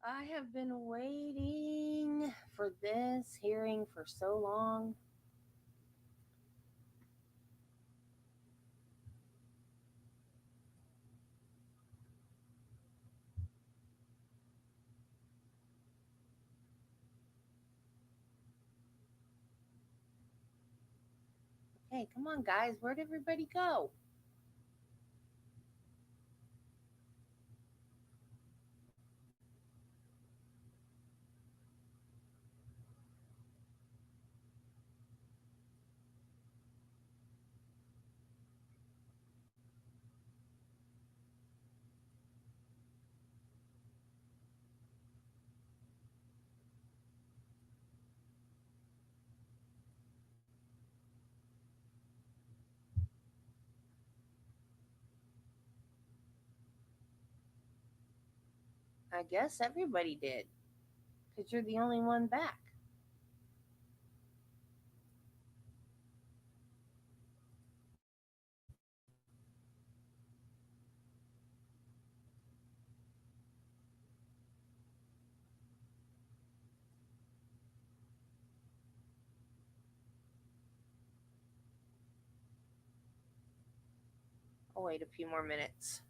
I have been waiting for this hearing for so long. Hey, come on, guys. Where'd everybody go? I guess everybody did, because you're the only one back. I'll wait a few more minutes.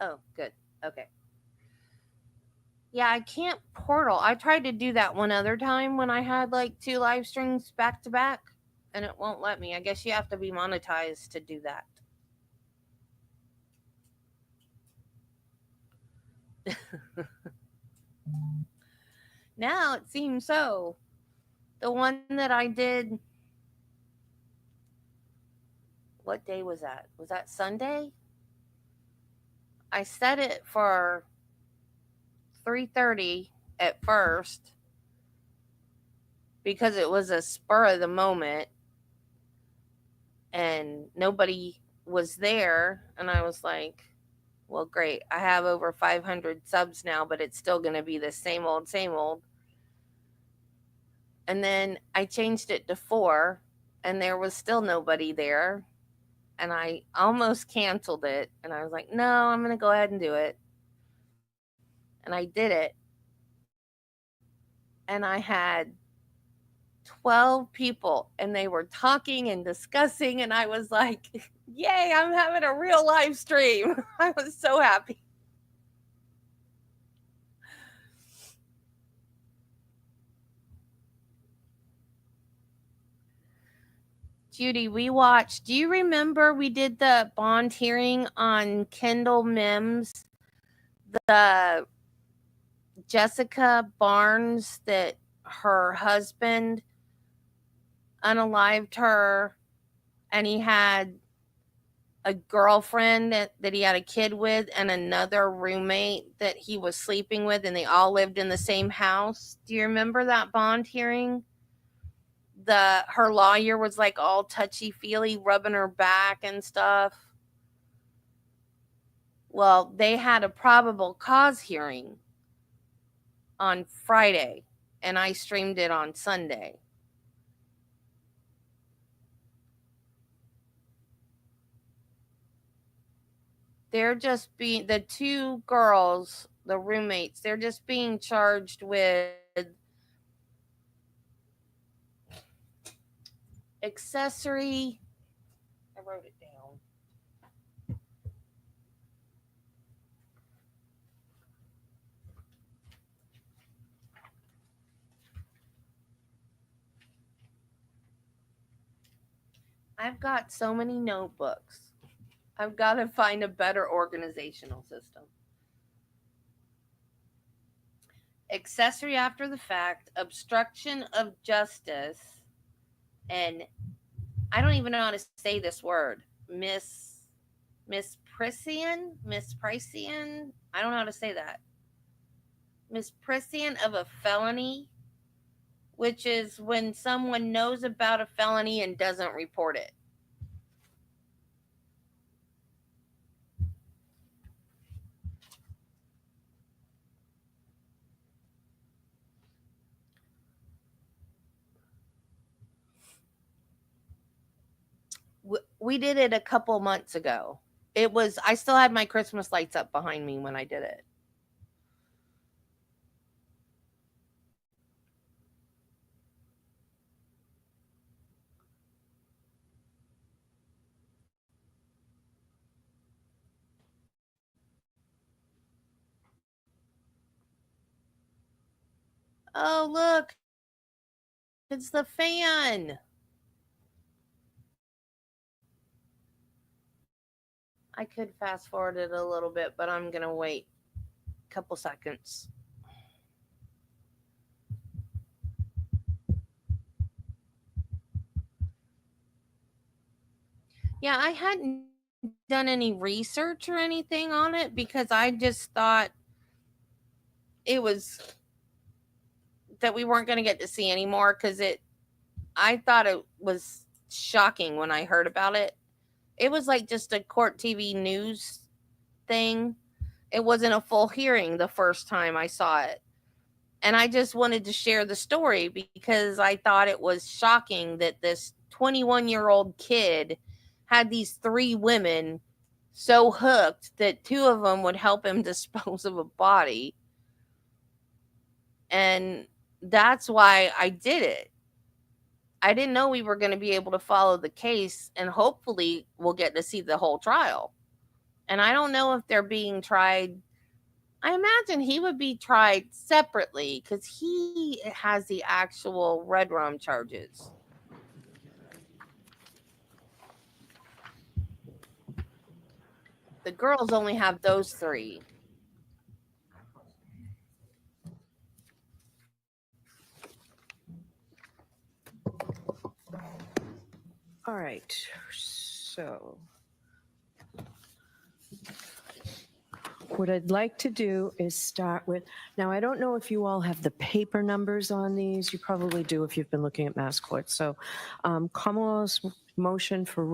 Oh, good. Okay. Yeah, I can't portal. I tried to do that one other time when I had like two live streams back to back, and it won't let me. I guess you have to be monetized to do that. Now it seems so. The one that I did, what day was that? Was that Sunday? I set it for 3:30 at first because it was a spur of the moment and nobody was there, and I was like, well, great. I have over 500 subs now, but it's still going to be the same old same old. And then I changed it to 4 and there was still nobody there, and I almost canceled it, and I was like, no, I'm going to go ahead and do it. And I did it, and I had 12 people, and they were talking and discussing, and I was like, yay, I'm having a real live stream. I was so happy. Judy, we watched, do you remember we did the bond hearing on Kendall Mims, the Jessica Barnes, that her husband unalived her, and he had a girlfriend that he had a kid with and another roommate that he was sleeping with, and they all lived in the same house. Do you remember that bond hearing? The Her lawyer was like all touchy feely, rubbing her back and stuff. Well, they had a probable cause hearing on Friday, and I streamed it on Sunday. They're just being, the two girls, the roommates, they're just being charged with accessory. I wrote it down. I've got so many notebooks. I've got to find a better organizational system. Accessory after the fact, obstruction of justice, and I don't even know how to say this word. Misprision. I don't know how to say that. Misprision of a felony, which is when someone knows about a felony and doesn't report it. We did it a couple months ago. I still had my Christmas lights up behind me when I did it. Oh, look, it's the fan. I could fast forward it a little bit, but I'm going to wait a couple seconds. Yeah, I hadn't done any research or anything on it because I just thought it was that we weren't going to get to see anymore because I thought it was shocking when I heard about it. It was like just a court TV news thing. It wasn't a full hearing the first time I saw it. And I just wanted to share the story because I thought it was shocking that this 21-year-old kid had these three women so hooked that two of them would help him dispose of a body. And that's why I did it. I didn't know we were going to be able to follow the case, and hopefully we'll get to see the whole trial. And I don't know if they're being tried. I imagine he would be tried separately because he has the actual red rum charges. The girls only have those three. All right, so what I'd like to do is start with, now I don't know if you all have the paper numbers on these. You probably do if you've been looking at mass court. So Commonwealth's motion for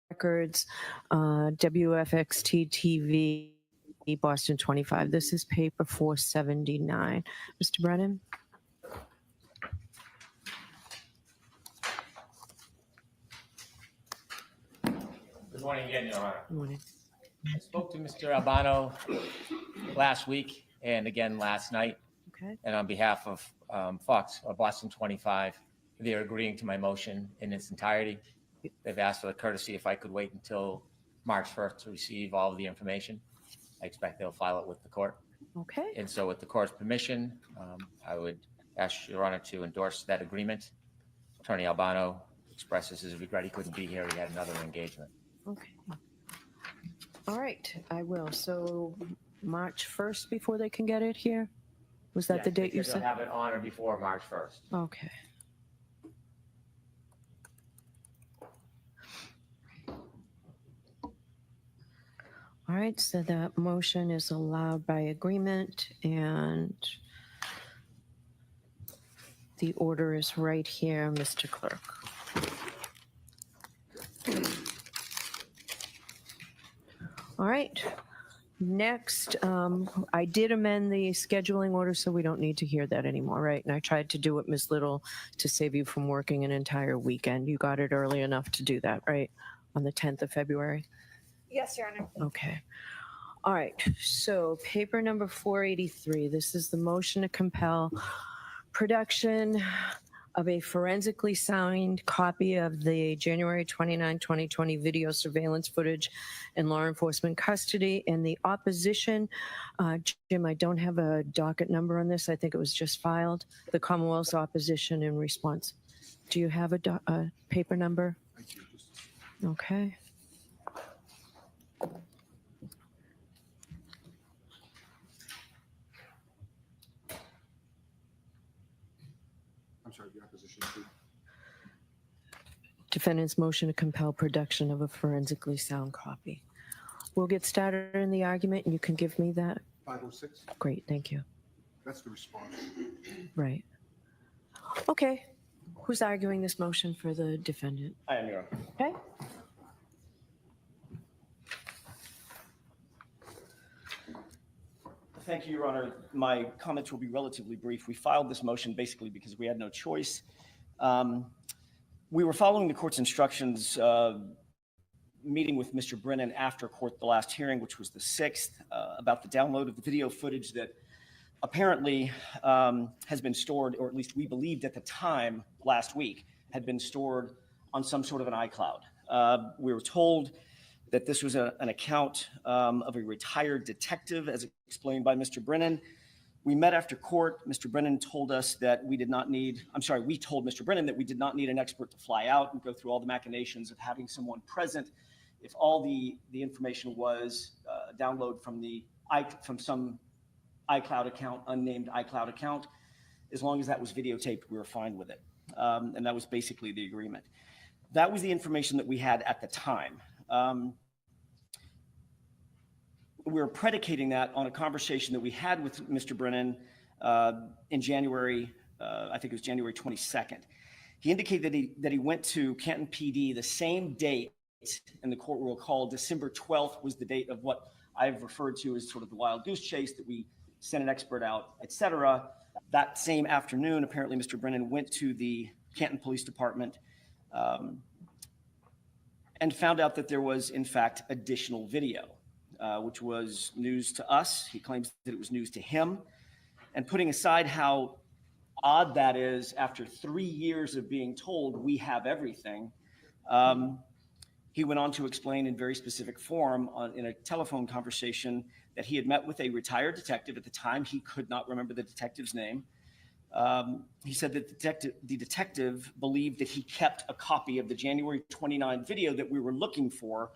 records, WFXT TV, Boston 25. This is paper 479. Mr. Brennan? Good morning again, Your Honor. Good morning. I spoke to Mr. Albano last week and again last night. Okay. And on behalf of Fox, or Boston 25, they're agreeing to my motion in its entirety. They've asked for the courtesy if I could wait until March 1st to receive all of the information. I expect they'll file it with the court. Okay. And so with the court's permission, I would ask Your Honor to endorse that agreement. Attorney Albano expresses his regret he couldn't be here. He had another engagement. Okay. All right, I will. So March 1st before they can get it here? Was that Yes, the date you because they'll said? have it on or before March 1st. Okay. All right, so that motion is allowed by agreement and the order is right here, Mr. Clerk. All right. Next, I did amend the scheduling order, so we don't need to hear that anymore, right? And I tried to do it, Ms. Little, to save you from working an entire weekend. You got it early enough to do that, right? On the 10th of February? Yes, Your Honor. Okay. All right. So paper number 483. This is the motion to compel production of a forensically signed copy of the January 29, 2020 video surveillance footage in law enforcement custody. And the opposition, Jim, I don't have a docket number on this. I think it was just filed. The Commonwealth's opposition in response. Do you have a paper number? Okay. I'm sorry, the opposition to. Defendant's motion to compel production of a forensically sound copy. We'll get started in the argument and you can give me that. 506, Great, thank you. that's the response. Right. Okay. Who's arguing this motion for the defendant? I am, Your Honor. Okay. Thank you, Your Honor. My comments will be relatively brief. We filed this motion basically because we had no choice. We were following the court's instructions meeting with Mr. Brennan after court, the last hearing, which was the 6th, about the download of the video footage that apparently has been stored, or at least we believed at the time last week, had been stored on some sort of an iCloud. We were told that this was an account of a retired detective, as explained by Mr. Brennan. We met after court. Mr. Brennan told us that we did not need, we told Mr. Brennan that we did not need an expert to fly out and go through all the machinations of having someone present if all the information was download from some iCloud account, unnamed iCloud account. As long as that was videotaped, we were fine with it. And that was basically the agreement. That was the information that we had at the time. We were predicating that on a conversation that we had with Mr. Brennan in January, I think it was January 22nd. He indicated that he went to Canton PD the same date, and the court will recall December 12th was the date of what I've referred to as sort of the wild goose chase, that we sent an expert out, et cetera. That same afternoon, apparently Mr. Brennan went to the Canton Police Department and found out that there was, in fact, additional video. Which was news to us. He claims that it was news to him. And putting aside how odd that is, after 3 years of being told we have everything, he went on to explain in very specific form in a telephone conversation that he had met with a retired detective. At the time, he could not remember the detective's name. He said that the detective believed that he kept a copy of the January 29 video that we were looking for,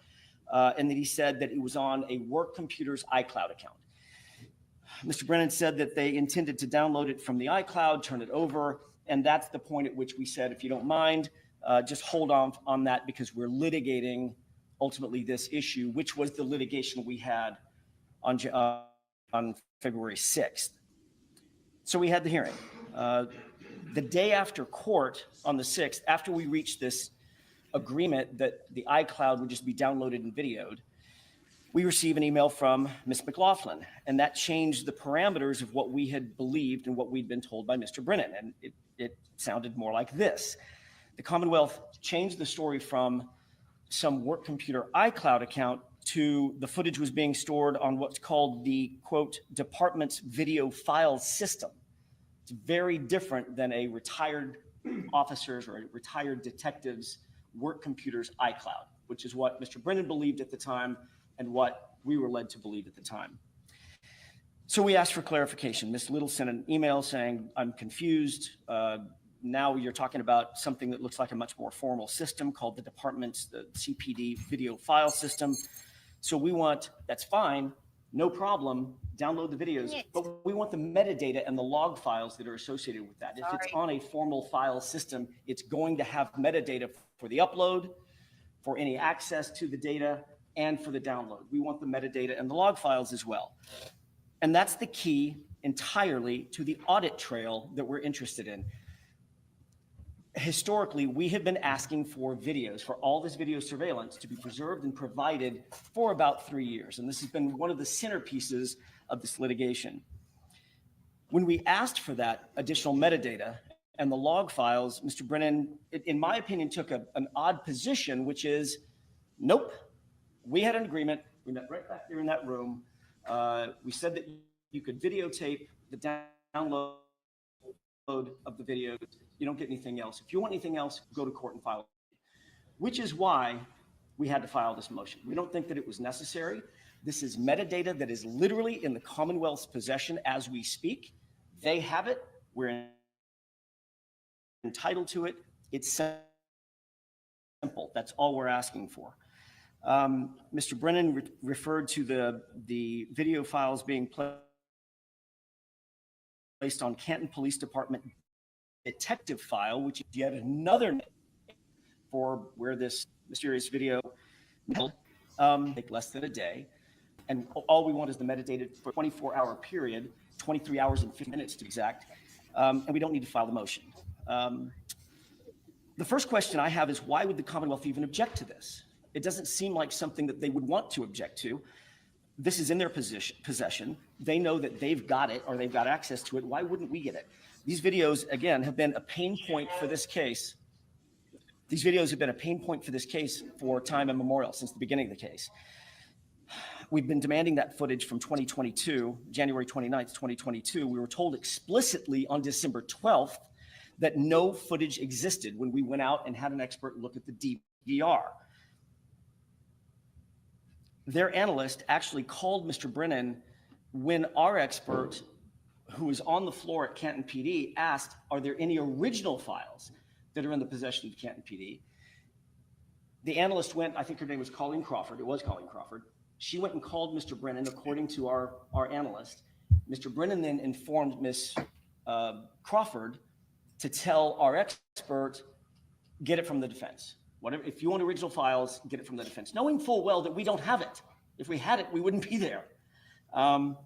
and that he said that it was on a work computer's iCloud account. Mr. Brennan said that they intended to download it from the iCloud, turn it over, and that's the point at which we said, if you don't mind, just hold on that, because we're litigating ultimately this issue, which was the litigation we had on February 6th. So we had the hearing. The day after court on the 6th, after we reached this agreement that the iCloud would just be downloaded and videoed, we received an email from Ms. McLaughlin, and that changed the parameters of what we had believed and what we'd been told by Mr. Brennan. And it sounded more like this. The Commonwealth changed the story from some work computer iCloud account to the footage was being stored on what's called the, quote, department's video file system. It's very different than a retired officer's or a retired detective's work computer's iCloud, which is what Mr. Brennan believed at the time and what we were led to believe at the time. So we asked for clarification. Ms. Little sent an email saying, I'm confused. Now you're talking about something that looks like a much more formal system called the CPD video file system. So we want, that's fine, no problem, download the videos, but we want the metadata and the log files that are associated with that. If it's on a formal file system, it's going to have metadata for the upload, for any access to the data, and for the download. We want the metadata and the log files as well. And that's the key entirely to the audit trail that we're interested in. Historically, we have been asking for videos, for all this video surveillance to be preserved and provided for about 3 years. And this has been one of the centerpieces of this litigation. When we asked for that additional metadata and the log files, Mr. Brennan, in my opinion, took an odd position, which is, nope, we had an agreement. We met right back there in that room. We said that you could videotape the download of the video. You don't get anything else. If you want anything else, go to court and file it. Which is why we had to file this motion. We don't think that it was necessary. This is metadata that is literally in the Commonwealth's possession as we speak. They have it. We're entitled to it. It's simple. That's all we're asking for. Mr. Brennan referred to the video files being placed on Canton Police Department detective file, which is yet another name for where this mysterious video take less than a day. And all we want is the metadata for a 24-hour period, 23 hours and 50 minutes to be exact, and we don't need to file the motion. The first question I have is, why would the Commonwealth even object to this? It doesn't seem like something that they would want to object to. This is in their possession. They know that they've got it or they've got access to it. Why wouldn't we get it? These videos, again, have been a pain point for this case. These videos have been a pain point for this case for time immemorial, since the beginning of the case. We've been demanding that footage from 2022, January 29th, 2022. We were told explicitly on December 12th that no footage existed when we went out and had an expert look at the DVR. Their analyst actually called Mr. Brennan when our expert, who was on the floor at Canton PD, asked, are there any original files that are in the possession of Canton PD? The analyst went, I think her name was Colleen Crawford. It was Colleen Crawford. She went and called Mr. Brennan, according to our analyst. Mr. Brennan then informed Ms. Crawford to tell our expert, get it from the defense. Whatever, if you want original files, get it from the defense, knowing full well that we don't have it. If we had it, we wouldn't be there. And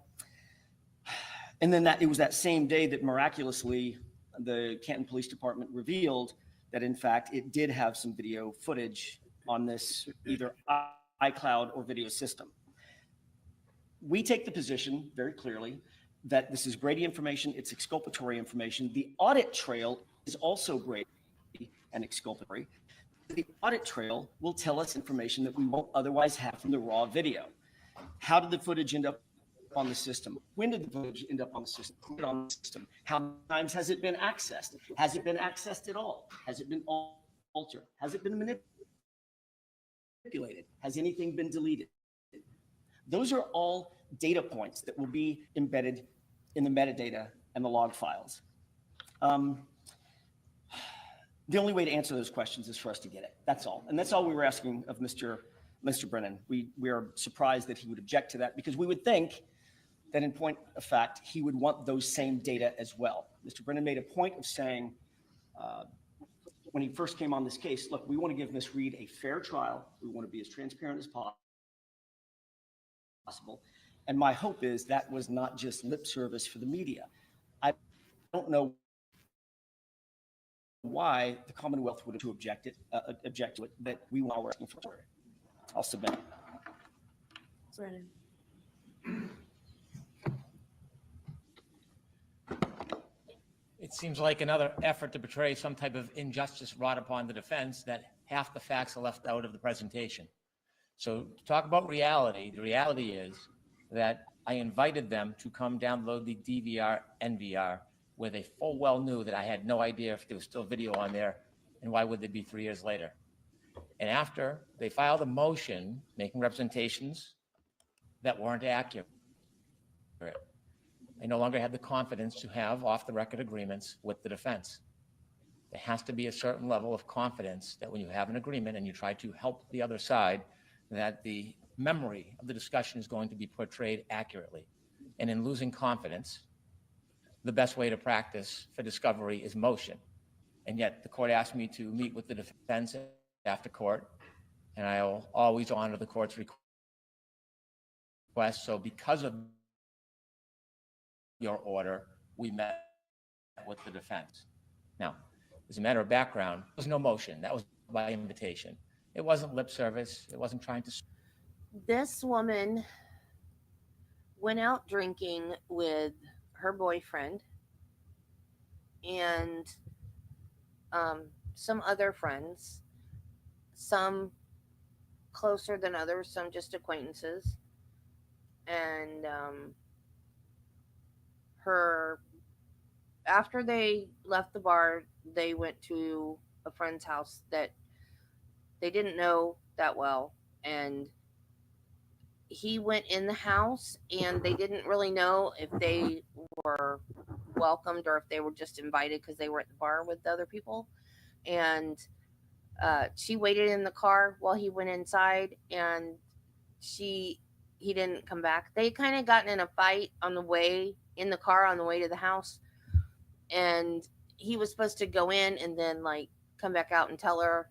then it was that same day that miraculously the Canton Police Department revealed that in fact it did have some video footage on this either iCloud or video system. We take the position very clearly that this is Brady information, it's exculpatory information. The audit trail is also Brady and exculpatory. The audit trail will tell us information that we won't otherwise have from the raw video. How did the footage end up on the system? When did the footage end up on the system? Put it on the system. How many times has it been accessed? Has it been accessed at all? Has it been altered? Has it been manipulated? Has anything been deleted? Those are all data points that will be embedded in the metadata and the log files. The only way to answer those questions is for us to get it. That's all. And that's all we were asking of Mr. Brennan. We are surprised that he would object to that, because we would think that in point of fact, he would want those same data as well. Mr. Brennan made a point of saying, when he first came on this case, look, we want to give Ms. Reed a fair trial. We want to be as transparent as possible. And my hope is that was not just lip service for the media. I don't know why the Commonwealth would have object to it, that we were asking for. I'll submit. Brennan. It seems like another effort to portray some type of injustice wrought upon the defense, that half the facts are left out of the presentation. So to talk about reality, the reality is that I invited them to come download the DVR, NVR, where they full well knew that I had no idea if there was still video on there, and why would they be 3 years later? And after they filed a motion making representations that weren't accurate, I no longer had the confidence to have off-the-record agreements with the defense. There has to be a certain level of confidence that when you have an agreement and you try to help the other side, that the memory of the discussion is going to be portrayed accurately. And in losing confidence, the best way to practice for discovery is motion. And yet the court asked me to meet with the defense after court, and I will always honor the court's request. So because of your order, we met with the defense. Now, as a matter of background, there was no motion. That was by invitation. It wasn't lip service. It wasn't trying to. This woman went out drinking with her boyfriend and some other friends, some closer than others, some just acquaintances. And after they left the bar, they went to a friend's house that they didn't know that well, and he went in the house, and they didn't really know if they were welcomed or if they were just invited because they were at the bar with the other people. And she waited in the car while he went inside, and he didn't come back. They kind of gotten in a fight on the way in the car on the way to the house, and he was supposed to go in and then like come back out and tell her,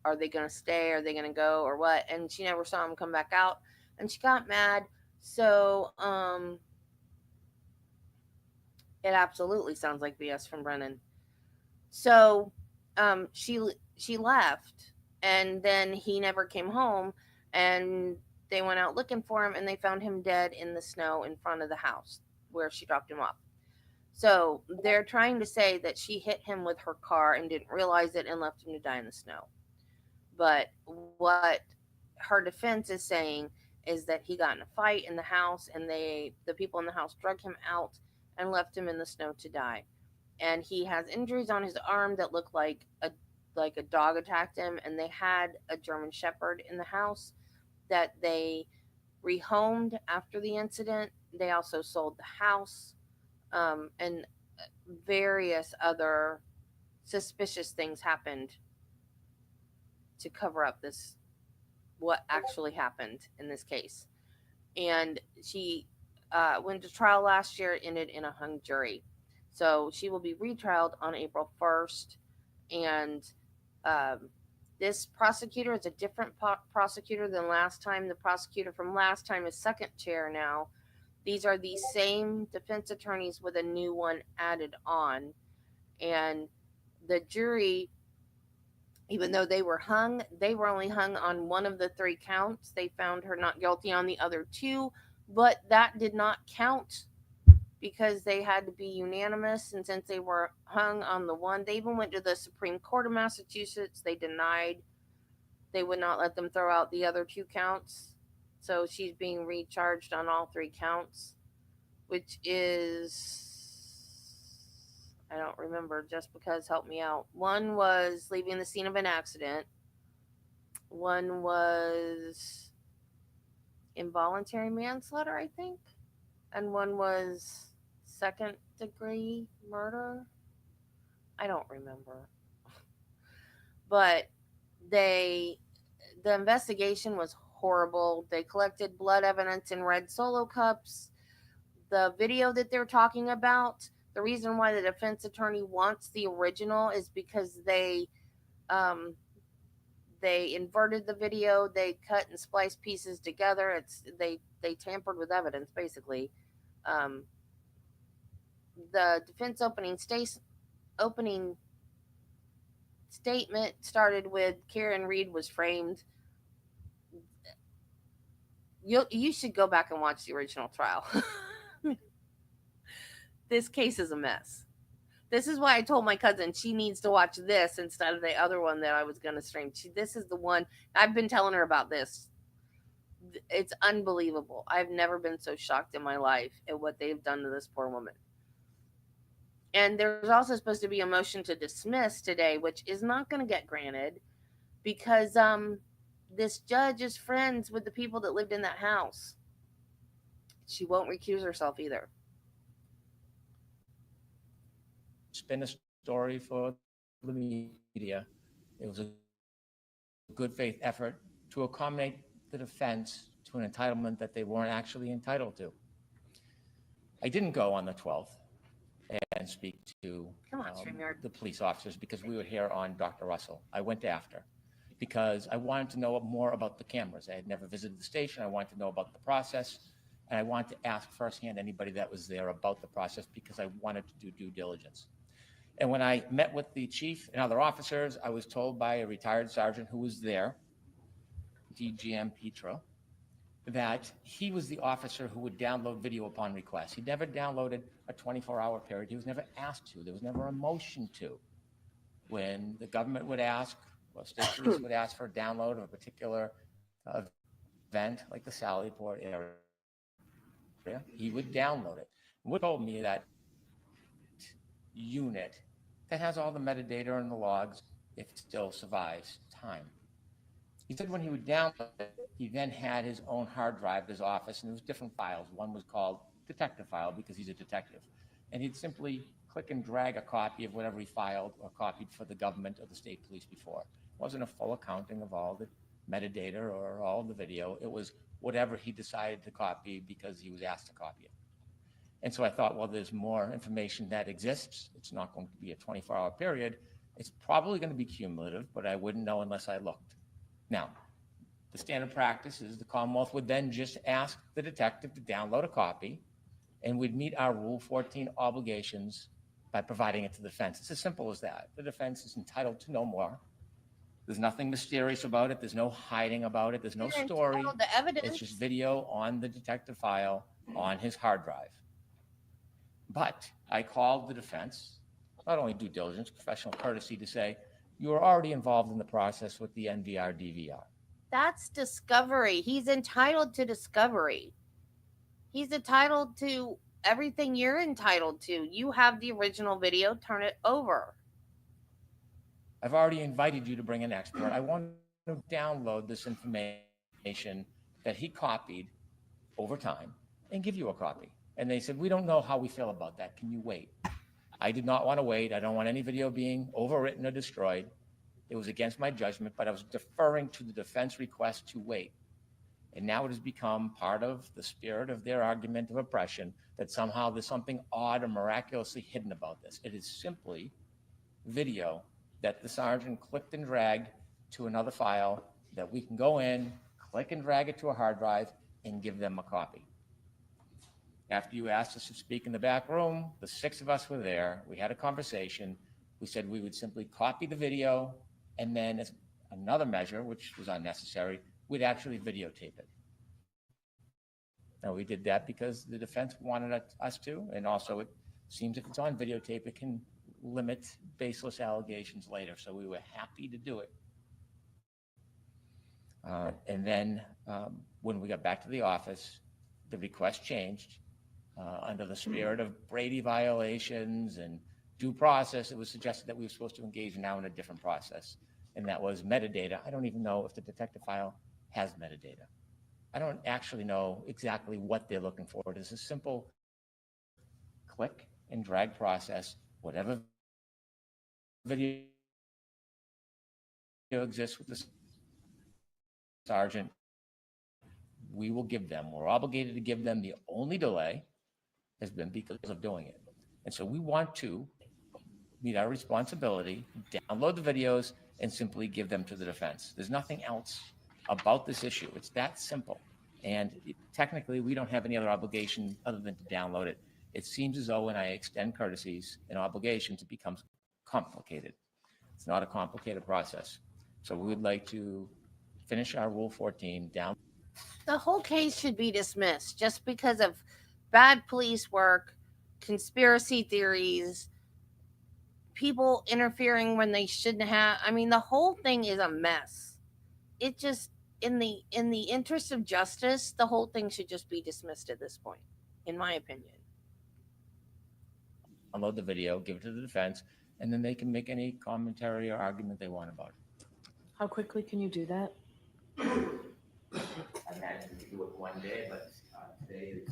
are they going to stay, are they going to go, or what? And she never saw him come back out, and she got mad. So it absolutely sounds like BS from Brennan. So she left, and then he never came home, and they went out looking for him, and they found him dead in the snow in front of the house where she dropped him off. So they're trying to say that she hit him with her car and didn't realize it and left him to die in the snow. But what her defense is saying is that he got in a fight in the house, and the people in the house drug him out and left him in the snow to die. And he has injuries on his arm that look like a dog attacked him, and they had a German shepherd in the house that they rehomed after the incident. They also sold the house, and various other suspicious things happened to cover up this, what actually happened in this case. And she went to trial last year, ended in a hung jury. So she will be retrialed on April 1st. And um, this prosecutor is a different prosecutor than last time. The prosecutor from last time is second chair now. These are the same defense attorneys with a new one added on. And the jury, even though they were hung, they were only hung on one of the three counts. They found her not guilty on the other two, but that did not count because they had to be unanimous. And since they were hung on the one, they even went to the Supreme Court of Massachusetts. They denied, they would not let them throw out the other two counts. So she's being recharged on all three counts, which is, I don't remember, just because, help me out. One was leaving the scene of an accident. One was involuntary manslaughter, I think. And one was second degree murder. I don't remember. But the investigation was horrible. They collected blood evidence in red Solo cups. The video that they're talking about, the reason why the defense attorney wants the original is because they inverted the video, they cut and spliced pieces together. They tampered with evidence basically. Um, the defense opening statement started with Karen Reed was framed. You should go back and watch the original trial. This case is a mess. This is why I told my cousin she needs to watch this instead of the other one that I was going to stream. This is the one I've been telling her about. This, it's unbelievable. I've never been so shocked in my life at what they've done to this poor woman. And there's also supposed to be a motion to dismiss today, which is not going to get granted because this judge is friends with the people that lived in that house. She won't recuse herself either. Spin a story for the media. It was a good faith effort to accommodate the defense to an entitlement that they weren't actually entitled to. I didn't go on the 12th and speak to the police officers because we were here on Dr. Russell. I went after because I wanted to know more about the cameras. I had never visited the station. I wanted to know about the process, and I wanted to ask firsthand anybody that was there about the process because I wanted to do due diligence. And when I met with the chief and other officers, I was told by a retired sergeant who was there, DGM Petro, that he was the officer who would download video upon request. He never downloaded a 24-hour period. He was never asked to. There was never a motion to. When the government would ask, or state police would ask for a download of a particular event, like the Sallyport area, he would download it. What told me that unit that has all the metadata and the logs, if it still survives time. He said when he would download it, he then had his own hard drive at his office, and there was different files. One was called detective file because he's a detective. And he'd simply click and drag a copy of whatever he filed or copied for the government or the state police before. It wasn't a full accounting of all the metadata or all the video. It was whatever he decided to copy because he was asked to copy it. And so I thought, well, there's more information that exists. It's not going to be a 24-hour period. It's probably going to be cumulative, but I wouldn't know unless I looked. Now, the standard practice is the Commonwealth would then just ask the detective to download a copy, and we'd meet our Rule 14 obligations by providing it to the defense. It's as simple as that. The defense is entitled to know more. There's nothing mysterious about it. There's no hiding about it. There's no story. The evidence. It's just video on the detective file on his hard drive. But I called the defense, not only due diligence, professional courtesy, to say, You were already involved in the process with the NVR DVR. That's discovery. He's entitled to discovery. He's entitled to everything you're entitled to. You have the original video, turn it over. I've already invited you to bring an expert. I want to download this information that he copied over time and give you a copy. And they said, we don't know how we feel about that. Can you wait? I did not want to wait. I don't want any video being overwritten or destroyed. It was against my judgment, but I was deferring to the defense request to wait. And now it has become part of the spirit of their argument of oppression that somehow there's something odd or miraculously hidden about this. It is simply video that the sergeant clicked and dragged to another file that we can go in, click and drag it to a hard drive, and give them a copy. After you asked us to speak in the back room, the 6 of us were there. We had a conversation. We said we would simply copy the video, and then as another measure, which was unnecessary, we'd actually videotape it. Now, we did that because the defense wanted us to, and also it seems if it's on videotape, it can limit baseless allegations later. So we were happy to do it. And then when we got back to the office, the request changed. Under the spirit of Brady violations and due process, it was suggested that we were supposed to engage now in a different process, and that was metadata. I don't even know if the detective file has metadata. I don't actually know exactly what they're looking for. It is a simple click and drag process. Whatever video exists with the sergeant, we will give them. We're obligated to give them. The only delay has been because of doing it. And so we want to meet our responsibility, download the videos, and simply give them to the defense. There's nothing else about this issue. It's that simple. And technically, we don't have any other obligation other than to download it. It seems as though when I extend courtesies and obligations, it becomes complicated. It's not a complicated process. So we would like to finish our Rule 14 down. The whole case should be dismissed just because of bad police work, conspiracy theories, people interfering when they shouldn't have. I mean, the whole thing is a mess. It just in the interest of justice, the whole thing should just be dismissed at this point, in my opinion. Download the video, give it to the defense, and then they can make any commentary or argument they want about it. How quickly can you do that? I imagine we could do it one day, but today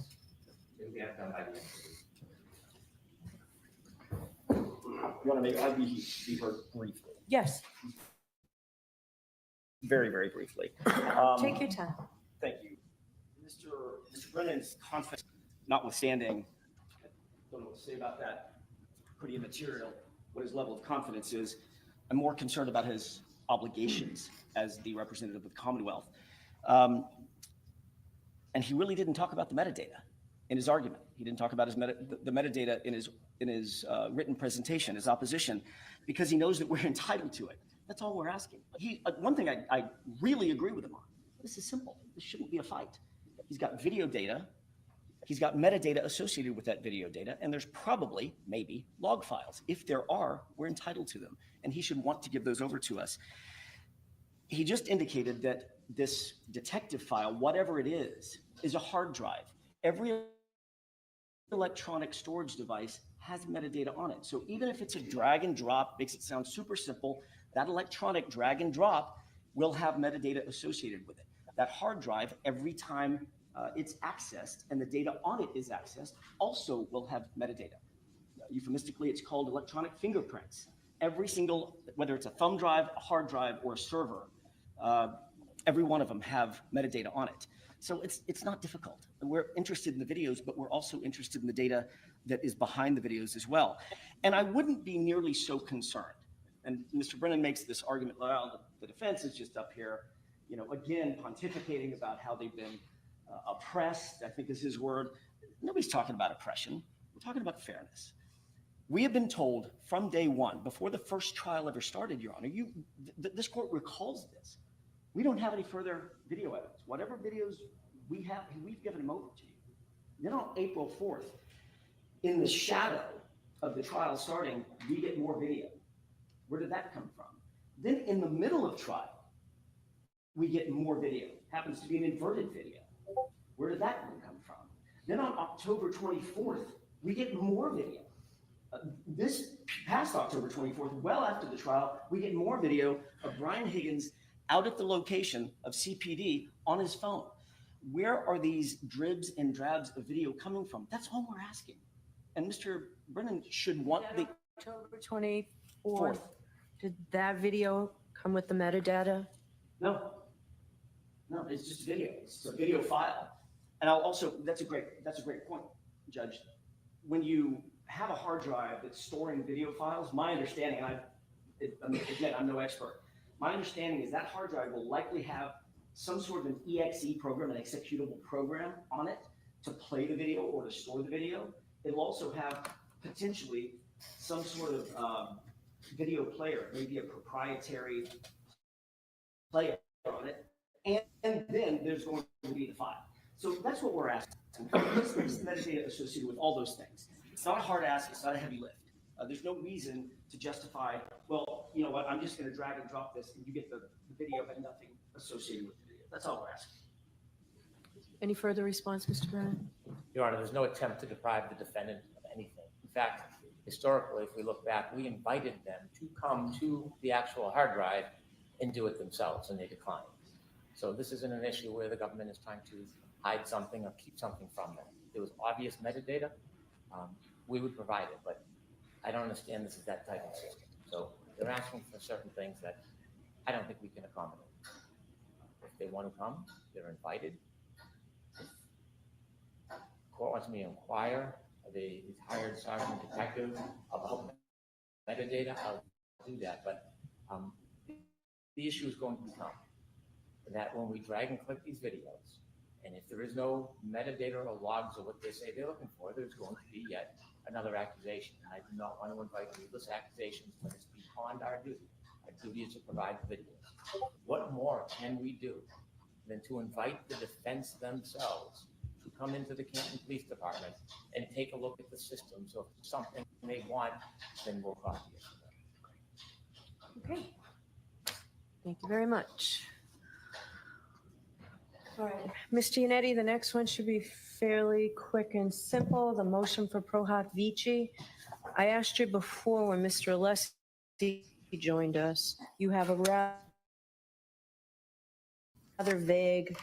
it'll get done by the end of the week. You want to make, I'll be heard briefly, Yes, very, very briefly. take your time. Thank you. Mr. Brennan's confidence notwithstanding, I don't know what to say about that, pretty immaterial, what his level of confidence is. I'm more concerned about his obligations as the representative of the Commonwealth. And he really didn't talk about the metadata in his argument. He didn't talk about the metadata in his written presentation, his opposition, because he knows that we're entitled to it. That's all we're asking. One thing I really agree with him on, this is simple. This shouldn't be a fight. He's got video data. He's got metadata associated with that video data, and there's probably, maybe, log files. If there are, we're entitled to them, and he should want to give those over to us. He just indicated that this detective file, whatever it is a hard drive. Every electronic storage device has metadata on it. So even if it's a drag and drop, makes it sound super simple, that electronic drag and drop will have metadata associated with it. That hard drive, every time it's accessed and the data on it is accessed, also will have metadata. Euphemistically, it's called electronic fingerprints. Every single, whether it's a thumb drive, a hard drive, or a server, every one of them have metadata on it. So it's not difficult. We're interested in the videos, but we're also interested in the data that is behind the videos as well. And I wouldn't be nearly so concerned. And Mr. Brennan makes this argument, well, the defense is just up here, again, pontificating about how they've been oppressed, I think is his word. Nobody's talking about oppression. We're talking about fairness. We have been told from day one, before the first trial ever started, Your Honor, this court recalls this. We don't have any further video evidence. Whatever videos we have, we've given them over to you. Then on April 4th, in the shadow of the trial starting, we get more video. Where did that come from? Then in the middle of trial, we get more video. Happens to be an inverted video. Where did that one come from? Then on October 24th, we get more video. This past October 24th, well after the trial, we get more video of Brian Higgins out at the location of CPD on his phone. Where are these dribs and drabs of video coming from? That's all we're asking. And Mr. Brennan should want the October 24th, did that video come with the metadata? No, it's just video. It's a video file. And I'll also, that's a great point, Judge. When you have a hard drive that's storing video files, my understanding, and again, I'm no expert, my understanding is that hard drive will likely have some sort of an EXE program, an executable program on it to play the video or to store the video. It'll also have potentially some sort of video player, maybe a proprietary player on it, and then there's going to be the file. So that's what we're asking. This is metadata associated with all those things. It's not a hard ask, it's not a heavy lift. There's no reason to justify, well, you know what, I'm just going to drag and drop this and you get the video but nothing associated with the video. That's all we're asking. Any further response, Mr. Brennan? Your Honor, there's no attempt to deprive the defendant of anything. In fact, historically, if we look back, we invited them to come to the actual hard drive and do it themselves, and they declined. So this isn't an issue where the government is trying to hide something or keep something from them. If there was obvious metadata, we would provide it, but I don't understand this is that type of system. So they're asking for certain things that I don't think we can accommodate. If they want to come, they're invited. If the court wants me to inquire of a retired sergeant detective about metadata, I'll do that. But the issue is going to become that when we drag and click these videos, and if there is no metadata or logs or what they say they're looking for, there's going to be yet another accusation. And I do not want to invite needless accusations when it's beyond our duty. Our duty is to provide the videos. What more can we do than to invite the defense themselves to come into the Canton Police Department and take a look at the system? So if it's something they want, then we'll copy it. Okay. Thank you very much. All right, Mr. Yannetti, the next one should be fairly quick and simple. The motion for Pro Hoc Vici. I asked you before when Mr. Alessi joined us, you have a rather vague,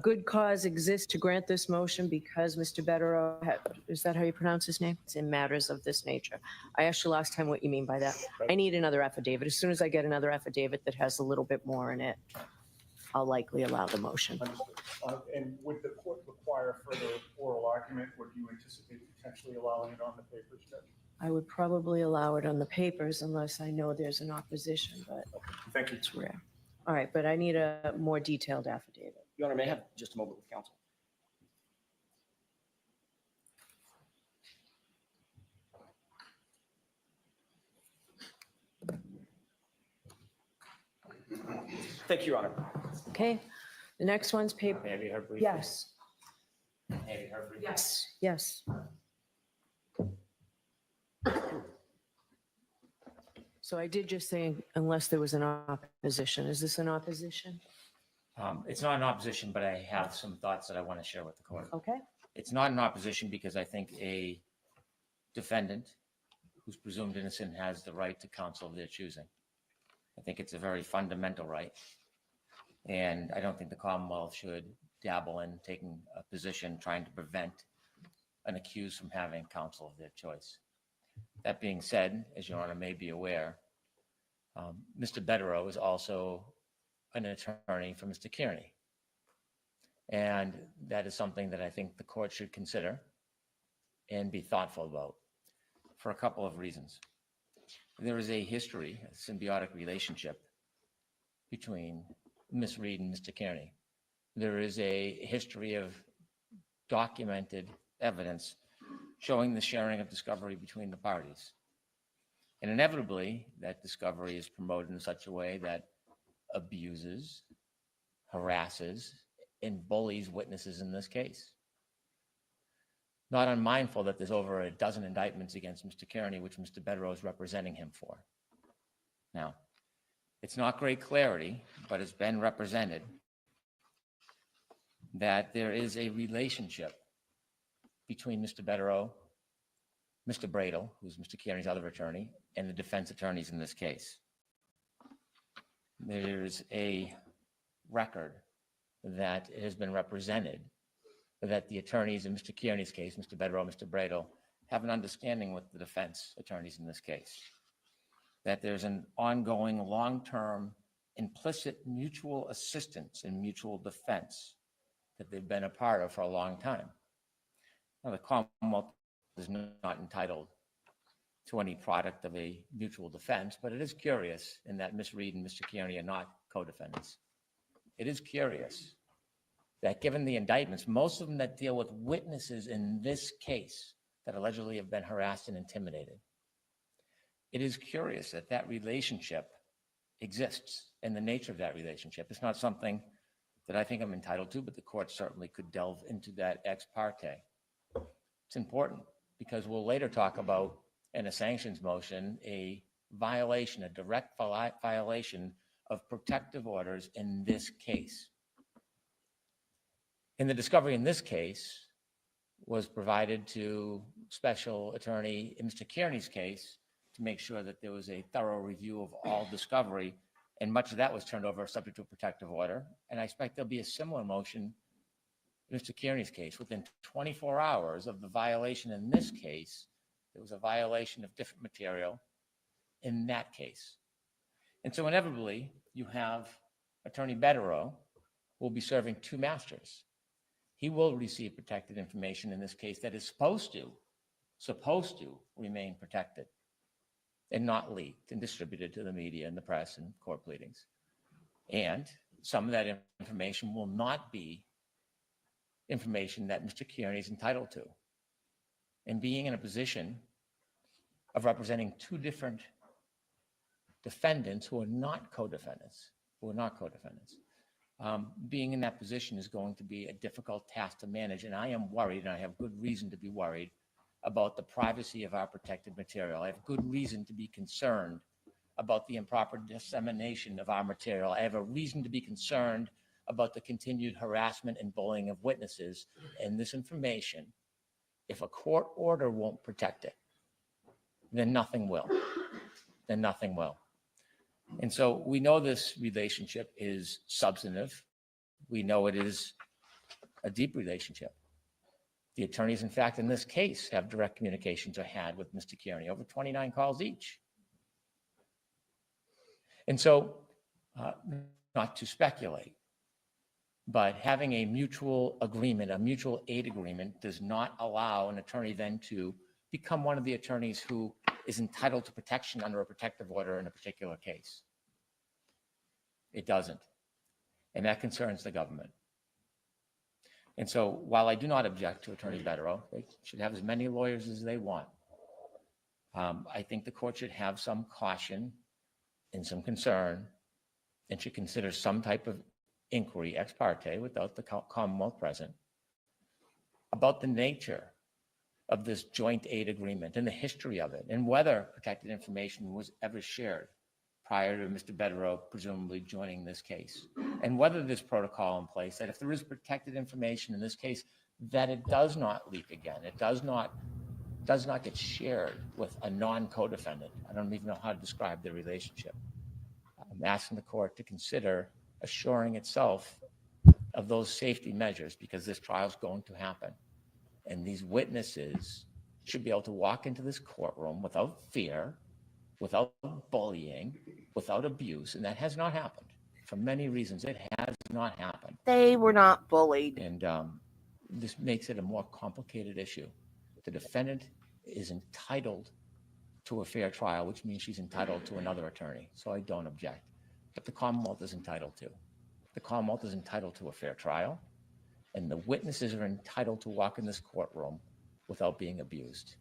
good cause exists to grant this motion because Mr. Betterow, is that how you pronounce his name? It's in matters of this nature. I asked you last time what you mean by that. I need another affidavit. As soon as I get another affidavit that has a little bit more in it, I'll likely allow the motion. And would the court require further oral argument? Would you anticipate potentially allowing it on the papers, Judge? I would probably allow it on the papers unless I know there's an opposition, but Thank you. it's rare. All right, but I need a more detailed affidavit. Your Honor, may I have just a moment with counsel? Thank you, Your Honor. Okay, the next one's paper. May I be heard briefly? Yes, May I be heard briefly? yes. So I did just say unless there was an opposition. Is this an opposition? It's not an opposition, but I have some thoughts that I want to share with the court. Okay, It's not an opposition because I think a defendant who's presumed innocent has the right to counsel of their choosing. I think it's a very fundamental right. And I don't think the Commonwealth should dabble in taking a position trying to prevent an accused from having counsel of their choice. That being said, as Your Honor may be aware, Mr. Betterow is also an attorney for Mr. Kearney. And that is something that I think the court should consider and be thoughtful about for a couple of reasons. There is a history, a symbiotic relationship between Ms. Reed and Mr. Kearney. There is a history of documented evidence showing the sharing of discovery between the parties. And inevitably, that discovery is promoted in such a way that abuses, harasses, and bullies witnesses in this case. Not unmindful that there's over a dozen indictments against Mr. Kearney, which Mr. Betterow is representing him for. Now, It's not great clarity, but it's been represented that there is a relationship between Mr. Betterow, Mr. Bradle, who's Mr. Kearney's other attorney, and the defense attorneys in this case. There's a record that has been represented that the attorneys in Mr. Kearney's case, Mr. Betterow, Mr. Bradle, have an understanding with the defense attorneys in this case, that there's an ongoing, long-term, implicit mutual assistance and mutual defense that they've been a part of for a long time. Now, the Commonwealth is not entitled to any product of a mutual defense, but it is curious in that Ms. Reed and Mr. Kearney are not co-defendants. It is curious that given the indictments, most of them that deal with witnesses in this case that allegedly have been harassed and intimidated, it is curious that that relationship exists and the nature of that relationship. It's not something that I think I'm entitled to, but the court certainly could delve into that ex parte. It's important because we'll later talk about, in a sanctions motion, a violation, a direct violation of protective orders in this case. And the discovery in this case was provided to special attorney in Mr. Kearney's case to make sure that there was a thorough review of all discovery, and much of that was turned over subject to a protective order. And I expect there'll be a similar motion in Mr. Kearney's case. Within 24 hours of the violation in this case, there was a violation of different material in that case. And so inevitably, you have Attorney Betterow who will be serving two masters. He will receive protected information in this case that is supposed to remain protected and not leaked and distributed to the media and the press and court pleadings. And some of that information will not be information that Mr. Kearney is entitled to. And being in a position of representing two different defendants who are not co-defendants, being in that position is going to be a difficult task to manage. And I am worried, and I have good reason to be worried, about the privacy of our protected material. I have good reason to be concerned about the improper dissemination of our material. I have a reason to be concerned about the continued harassment and bullying of witnesses. And this information, if a court order won't protect it, then nothing will. Then nothing will. And so we know this relationship is substantive. We know it is a deep relationship. The attorneys, in fact, in this case, have direct communications or had with Mr. Kearney, over 29 calls each. And so, not to speculate, but having a mutual agreement, a mutual aid agreement, does not allow an attorney then to become one of the attorneys who is entitled to protection under a protective order in a particular case. It doesn't. And that concerns the government. And so while I do not object to Attorney Betterow, they should have as many lawyers as they want. I think the court should have some caution and some concern and should consider some type of inquiry ex parte without the Commonwealth present about the nature of this joint aid agreement and the history of it and whether protected information was ever shared prior to Mr. Betterow presumably joining this case, and whether there's protocol in place that if there is protected information in this case, that it does not leak again. It does not get shared with a non-co-defendant. I don't even know how to describe the relationship. I'm asking the court to consider assuring itself of those safety measures because this trial is going to happen. And these witnesses should be able to walk into this courtroom without fear, without bullying, without abuse. And that has not happened. For many reasons, it has not happened. They were not bullied. And this makes it a more complicated issue. The defendant is entitled to a fair trial, which means she's entitled to another attorney. So I don't object. But the Commonwealth is entitled to. The Commonwealth is entitled to a fair trial. And the witnesses are entitled to walk in this courtroom without being abused.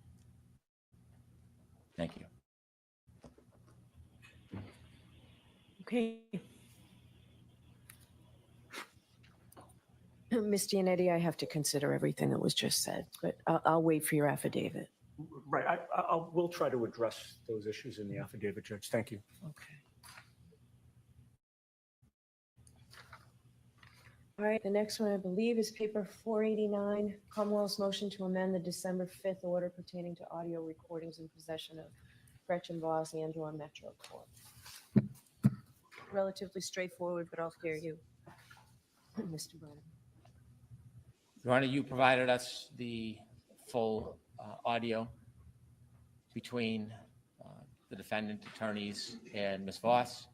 Thank you. Okay. Ms. Giannetti, I have to consider everything that was just said, but I'll wait for your affidavit. Right, we'll try to address those issues in the affidavit, Judge. Thank you. Okay. All right, the next one I believe is paper 489, Commonwealth's motion to amend the December 5th order pertaining to audio recordings in possession of Gretchen Voss and or Metro Corp. Relatively straightforward, but I'll hear you, Mr. Brennan. Your Honor, you provided us the full audio between the defendant attorneys and Ms. Voss.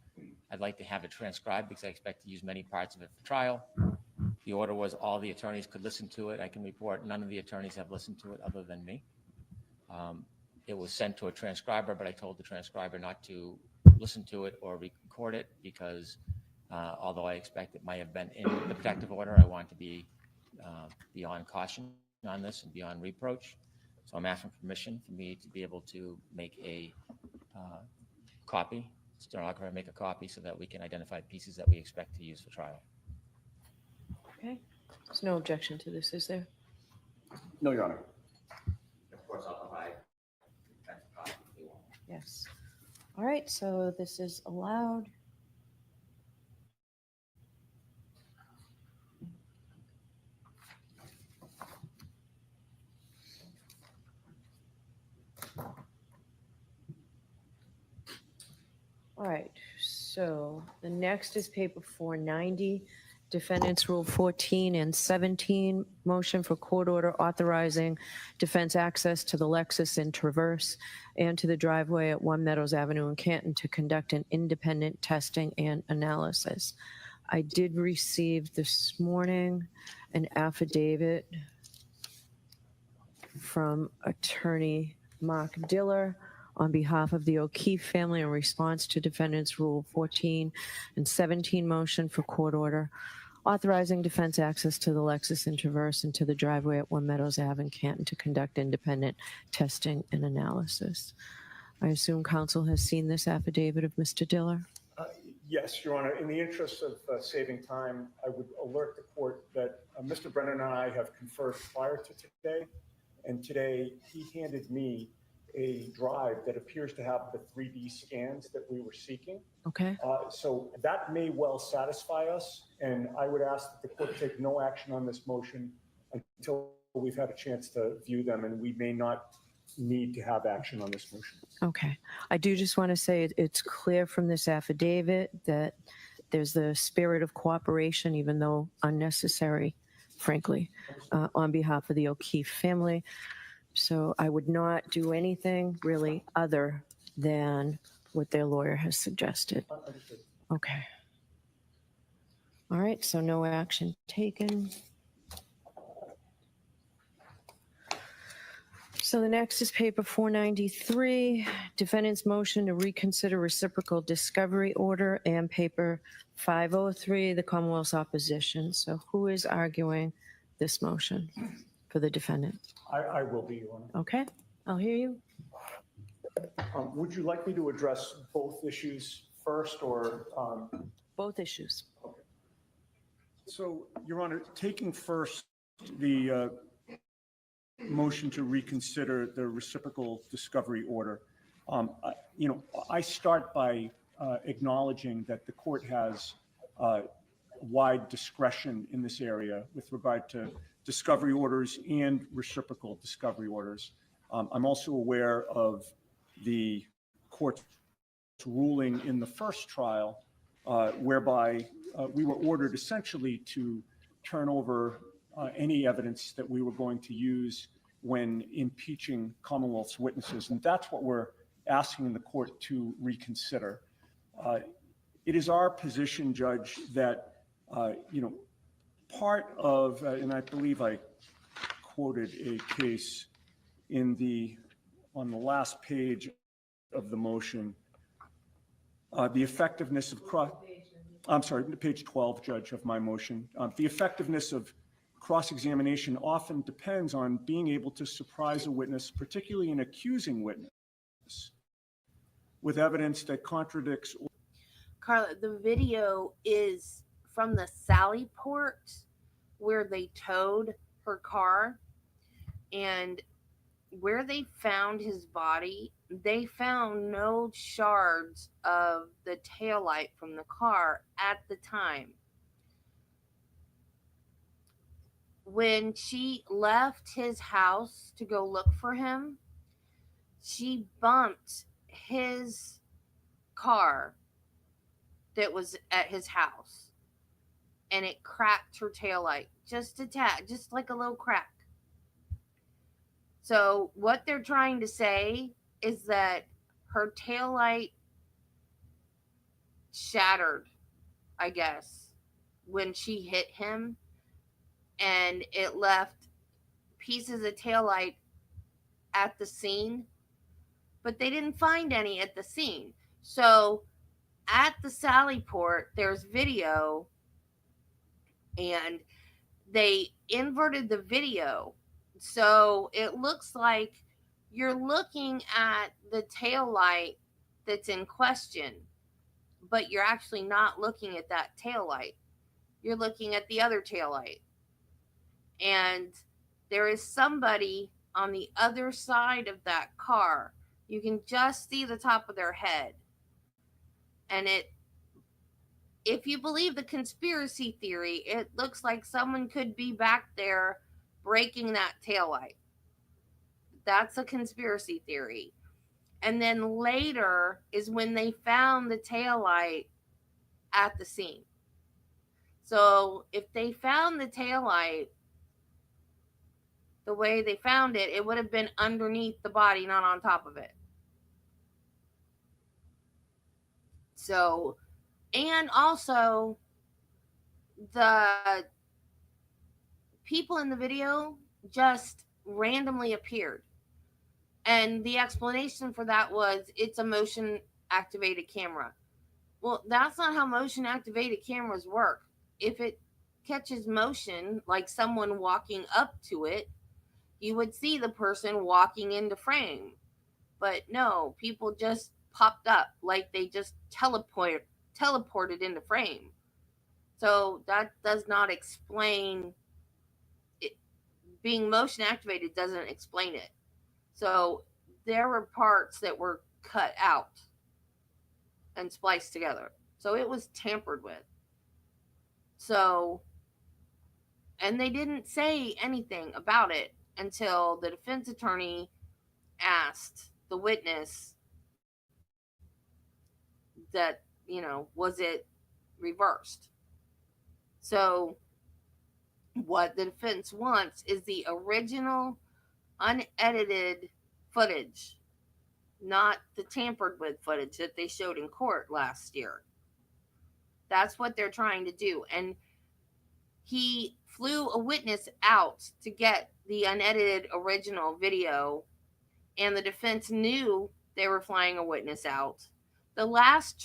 I'd like to have it transcribed because I expect to use many parts of it for trial. The order was all the attorneys could listen to it. I can report none of the attorneys have listened to it other than me. It was sent to a transcriber, but I told the transcriber not to listen to it or record it because although I expect it might have been in the protective order, I want to be beyond caution on this and beyond reproach. So I'm asking permission for me to be able to make a copy, stenographer make a copy so that we can identify pieces that we expect to use for trial. Okay, there's no objection to this, is there? No, Your Honor. Of course, I'll provide a copy if you want. Yes. All right, so this is allowed. All right, so the next is paper 490, Defendants Rule 14 and 17, motion for court order authorizing defense access to the Lexus in Traverse and to the driveway at 1 Meadows Avenue in Canton to conduct an independent testing and analysis. I did receive this morning an affidavit from attorney Mark Diller on behalf of the O'Keefe family in response to defendants Rule 14 and 17 motion for court order authorizing defense access to the Lexus in Traverse and to the driveway at 1 Meadows Ave in Canton to conduct independent testing and analysis. I assume counsel has seen this affidavit of Mr. Diller? Yes, Your Honor. In the interest of saving time, I would alert the court that Mr. Brennan and I have conferred prior to today, and today he handed me a drive that appears to have the 3D scans that we were seeking. Okay. So that may well satisfy us, and I would ask that the court take no action on this motion until we've had a chance to view them, and we may not need to have action on this motion. Okay. I do just want to say it's clear from this affidavit that there's the spirit of cooperation, even though unnecessary, frankly, on behalf of the O'Keefe family. So I would not do anything really other than what their lawyer has suggested. Understood. Okay. All right, so no action taken. So the next is paper 493, defendant's motion to reconsider reciprocal discovery order, and paper 503, the Commonwealth's opposition. So who is arguing this motion for the defendant? I will be, Your Honor. Okay, I'll hear you. Would you like me to address both issues first, or? Both issues. Okay. So, Your Honor, taking first the motion to reconsider the reciprocal discovery order, I start by acknowledging that the court has wide discretion in this area with regard to discovery orders and reciprocal discovery orders. I'm also aware of the court's ruling in the first trial whereby we were ordered essentially to turn over any evidence that we were going to use when impeaching Commonwealth's witnesses. And that's what we're asking the court to reconsider. It is our position, Judge, that, part of, and I believe I quoted a case on the last page of the motion, the effectiveness of page 12, Judge, of my motion. The effectiveness of cross-examination often depends on being able to surprise a witness, particularly an accusing witness, with evidence that contradicts. Carla, the video is from the Sally Port where they towed her car, and where they found his body, they found no shards of the taillight from the car at the time. when she left his house to go look for him, she bumped his car that was at his house, and it cracked her taillight just a tad, just like a little crack. So what they're trying to say is that her taillight shattered, I guess, when she hit him, and it left pieces of taillight at the scene, but they didn't find any at the scene. So at the Sally Port, there's video, and they inverted the video. So it looks like you're looking at the tail light that's in question, but you're actually not looking at that tail light. You're looking at the other tail light. And there is somebody on the other side of that car. You can just see the top of their head. And if you believe the conspiracy theory, it looks like someone could be back there breaking that taillight. That's a conspiracy theory. And then later is when they found the taillight at the scene. So if they found the taillight the way they found it, it would have been underneath the body, not on top of it. So, and also the people in the video just randomly appeared. And the explanation for that was it's a motion activated camera. Well, that's not how motion activated cameras work. If it catches motion, like someone walking up to it, you would see the person walking into frame. But no, people just popped up like they just teleported into frame. So that does not explain it. Being motion activated doesn't explain it. So there were parts that were cut out and spliced together. So it was tampered with. So, and they didn't say anything about it until the defense attorney asked the witness that, was it reversed? So, what the defense wants is the original unedited footage, not the tampered with footage that they showed in court last year. That's what they're trying to do. And he flew a witness out to get the unedited original video, and the defense knew they were flying a witness out. The last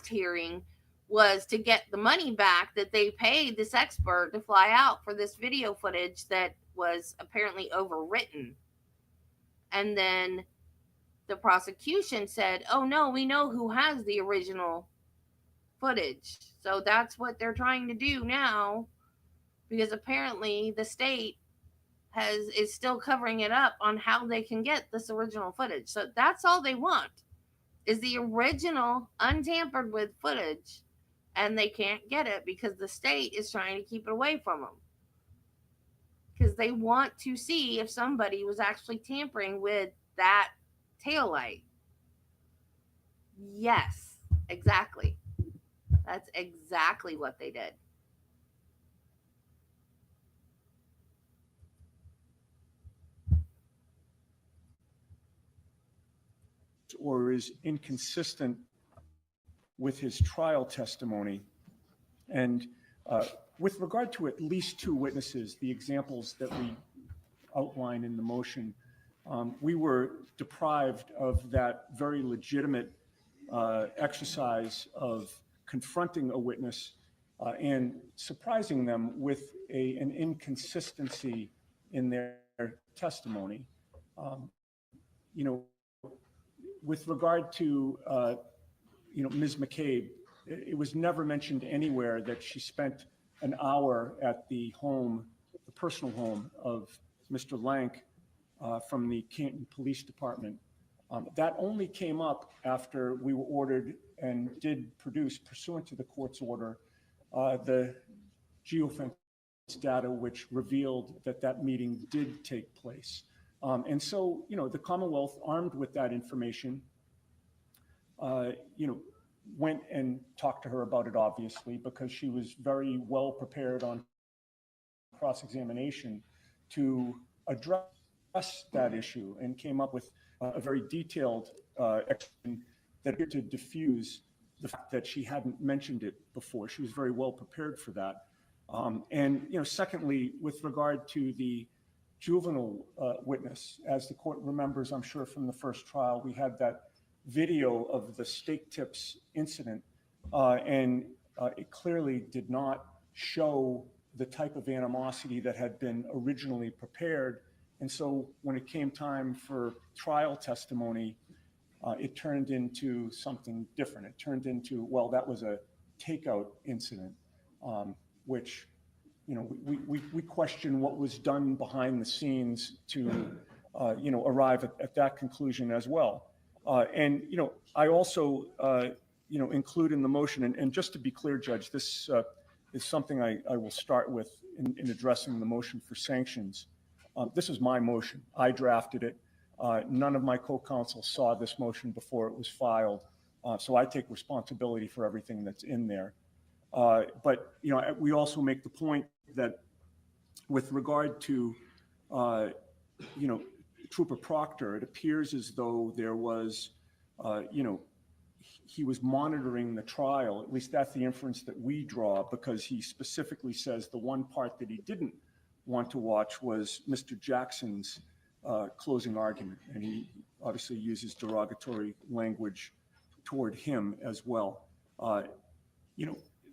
hearing was to get the money back that they paid this expert to fly out for this video footage that was apparently overwritten. And then the prosecution said, oh no, we know who has the original footage. So that's what they're trying to do now, because apparently the state is still covering it up on how they can get this original footage. So that's all they want, is the original untampered with footage, and they can't get it because the state is trying to keep it away from them, because they want to see if somebody was actually tampering with that taillight. Yes, exactly. That's exactly what they did. Or is inconsistent with his trial testimony. And with regard to at least two witnesses, the examples that we outlined in the motion, we were deprived of that very legitimate exercise of confronting a witness and surprising them with an inconsistency in their testimony. With regard to Ms. McCabe, it was never mentioned anywhere that she spent an hour at the personal home of Mr. Lank from the Canton Police Department. That only came up after we were ordered and did produce, pursuant to the court's order, the geofence data which revealed that that meeting did take place. And so, the Commonwealth, armed with that information, went and talked to her about it, obviously, because she was very well prepared on cross-examination to address that issue, and came up with a very detailed explanation that appeared to diffuse the fact that she hadn't mentioned it before. She was very well prepared for that. And secondly, with regard to the juvenile witness, as the court remembers, I'm sure from the first trial, we had that video of the steak tips incident, and it clearly did not show the type of animosity that had been originally prepared. And so when it came time for trial testimony, it turned into something different. It turned into, well, that was a takeout incident, which, we question what was done behind the scenes to, arrive at that conclusion as well. And, I also, include in the motion, and just to be clear, Judge, this is something I will start with in addressing the motion for sanctions. This is my motion. I drafted it. None of my co-counsel saw this motion before it was filed. So I take responsibility for everything that's in there. But, we also make the point that with regard to, Trooper Proctor, it appears as though there was, he was monitoring the trial. At least that's the inference that we draw, because he specifically says the one part that he didn't want to watch was Mr. Jackson's closing argument. And he obviously uses derogatory language toward him as well.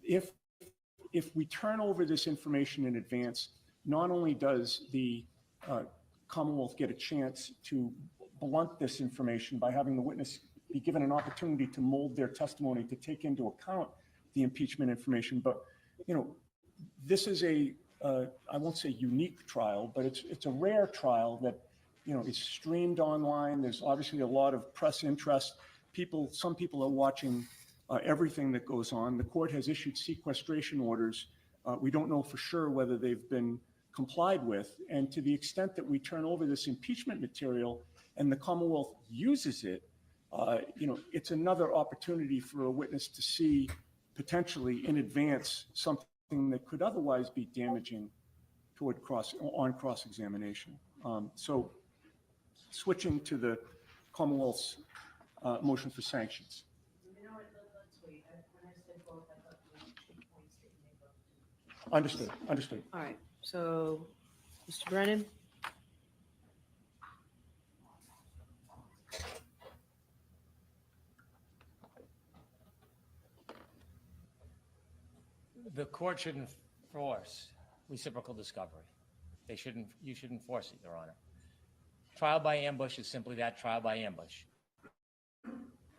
If we turn over this information in advance, not only does the Commonwealth get a chance to blunt this information by having the witness be given an opportunity to mold their testimony to take into account the impeachment information, but this is I won't say unique trial, but it's a rare trial that is streamed online. There's obviously a lot of press interest. Some people are watching everything that goes on. The court has issued sequestration orders. We don't know for sure whether they've been complied with. And to the extent that we turn over this impeachment material and the Commonwealth uses it, it's another opportunity for a witness to see potentially in advance something that could otherwise be damaging toward cross-examination. So switching to the Commonwealth's motion for sanctions. Understood. All right, so, Mr. Brennan? The court shouldn't force reciprocal discovery. You shouldn't force it, Your Honor. Trial by ambush is simply that, trial by ambush.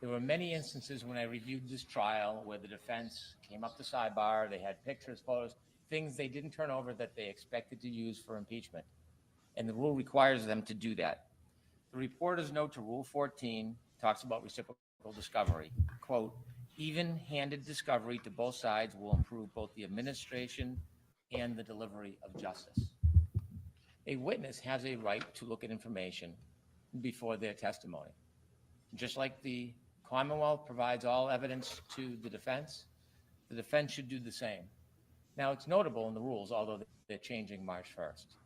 There were many instances when I reviewed this trial where the defense came up to sidebar, they had pictures, photos, things they didn't turn over that they expected to use for impeachment. And the rule requires them to do that. The reporter's note to Rule 14 talks about reciprocal discovery. Quote, even-handed discovery to both sides will improve both the administration and the delivery of justice. A witness has a right to look at information before their testimony. Just like the Commonwealth provides all evidence to the defense should do the same. Now, it's notable in the rules, although they're changing March 1st.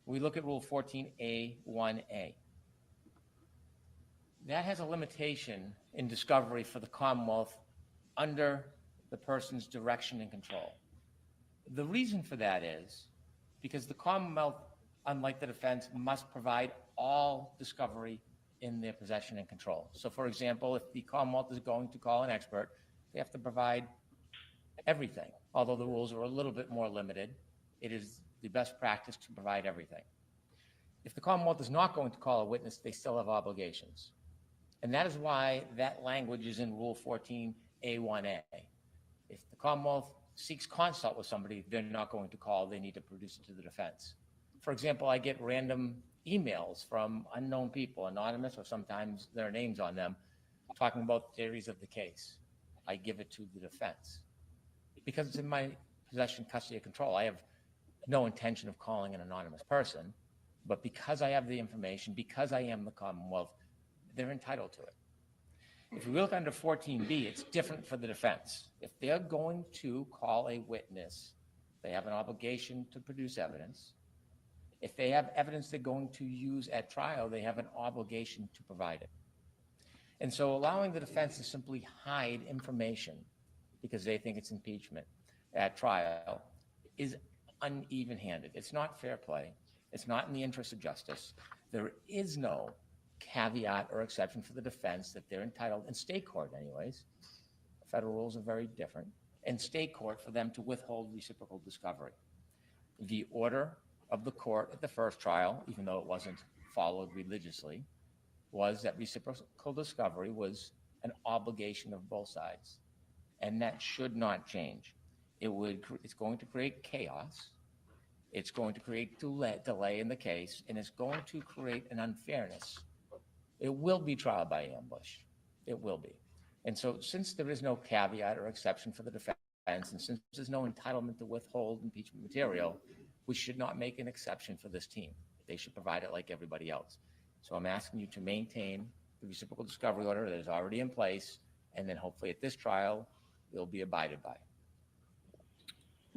We look at Rule 14A1A. That has a limitation in discovery for the Commonwealth under the person's direction and control. The reason for that is because the Commonwealth, unlike the defense, must provide all discovery in their possession and control. So, for example, if the Commonwealth is going to call an expert, they have to provide everything. Although the rules are a little bit more limited, it is the best practice to provide everything. If the Commonwealth is not going to call a witness, they still have obligations. And that is why that language is in Rule 14A1A. If the Commonwealth seeks consult with somebody they're not going to call, they need to produce it to the defense. For example, I get random emails from unknown people, anonymous, or sometimes there are names on them, talking about theories of the case. I give it to the defense because it's in my possession, custody, and control. I have no intention of calling an anonymous person, but because I have the information, because I am the Commonwealth, they're entitled to it. If we look under 14B, it's different for the defense. If they're going to call a witness, they have an obligation to produce evidence. If they have evidence they're going to use at trial, they have an obligation to provide it. And so allowing the defense to simply hide information because they think it's impeachment at trial is uneven-handed. It's not fair play. It's not in the interest of justice. There is no caveat or exception for the defense that they're entitled, in state court anyways, federal rules are very different, in state court for them to withhold reciprocal discovery. The order of the court at the first trial, even though it wasn't followed religiously, was that reciprocal discovery was an obligation of both sides, and that should not change. It's going to create chaos. It's going to create delay in the case, and it's going to create an unfairness. It will be trial by ambush. It will be. And so since there is no caveat or exception for the defense, and since there's no entitlement to withhold impeachment material, we should not make an exception for this team. They should provide it like everybody else. So I'm asking you to maintain the reciprocal discovery order that is already in place, and then hopefully at this trial, it'll be abided by.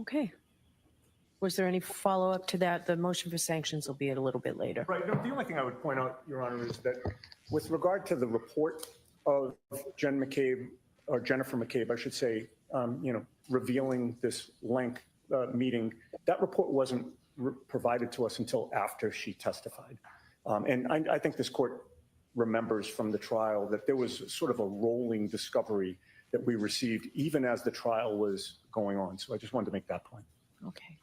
Okay. Was there any follow-up to that? The motion for sanctions will be a little bit later. Right. No, the only thing I would point out, Your Honor, is that with regard to the report of Jen McCabe, or Jennifer McCabe, I should say, revealing this link meeting, that report wasn't provided to us until after she testified. And I think this court remembers from the trial that there was sort of a rolling discovery that we received even as the trial was going on. So I just wanted to make that point. Okay.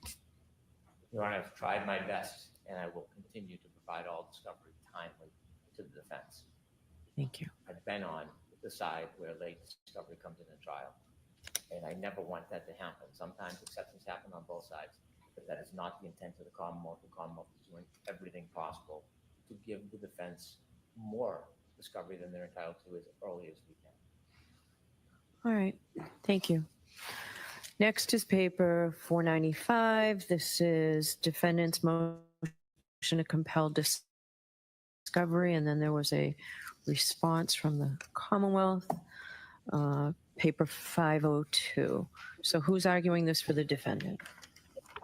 Your Honor, I've tried my best, and I will continue to provide all discovery timely to the defense. Thank you. I've been on the side where late discovery comes in a trial, and I never want that to happen. Sometimes exceptions happen on both sides, but that is not the intent of the Commonwealth. The Commonwealth is doing everything possible to give the defense more discovery than they're entitled to as early as we can. All right. Thank you. Next is paper 495. This is defendant's motion to compel discovery, and then there was a response from the Commonwealth. Paper 502. So who's arguing this for the defendant?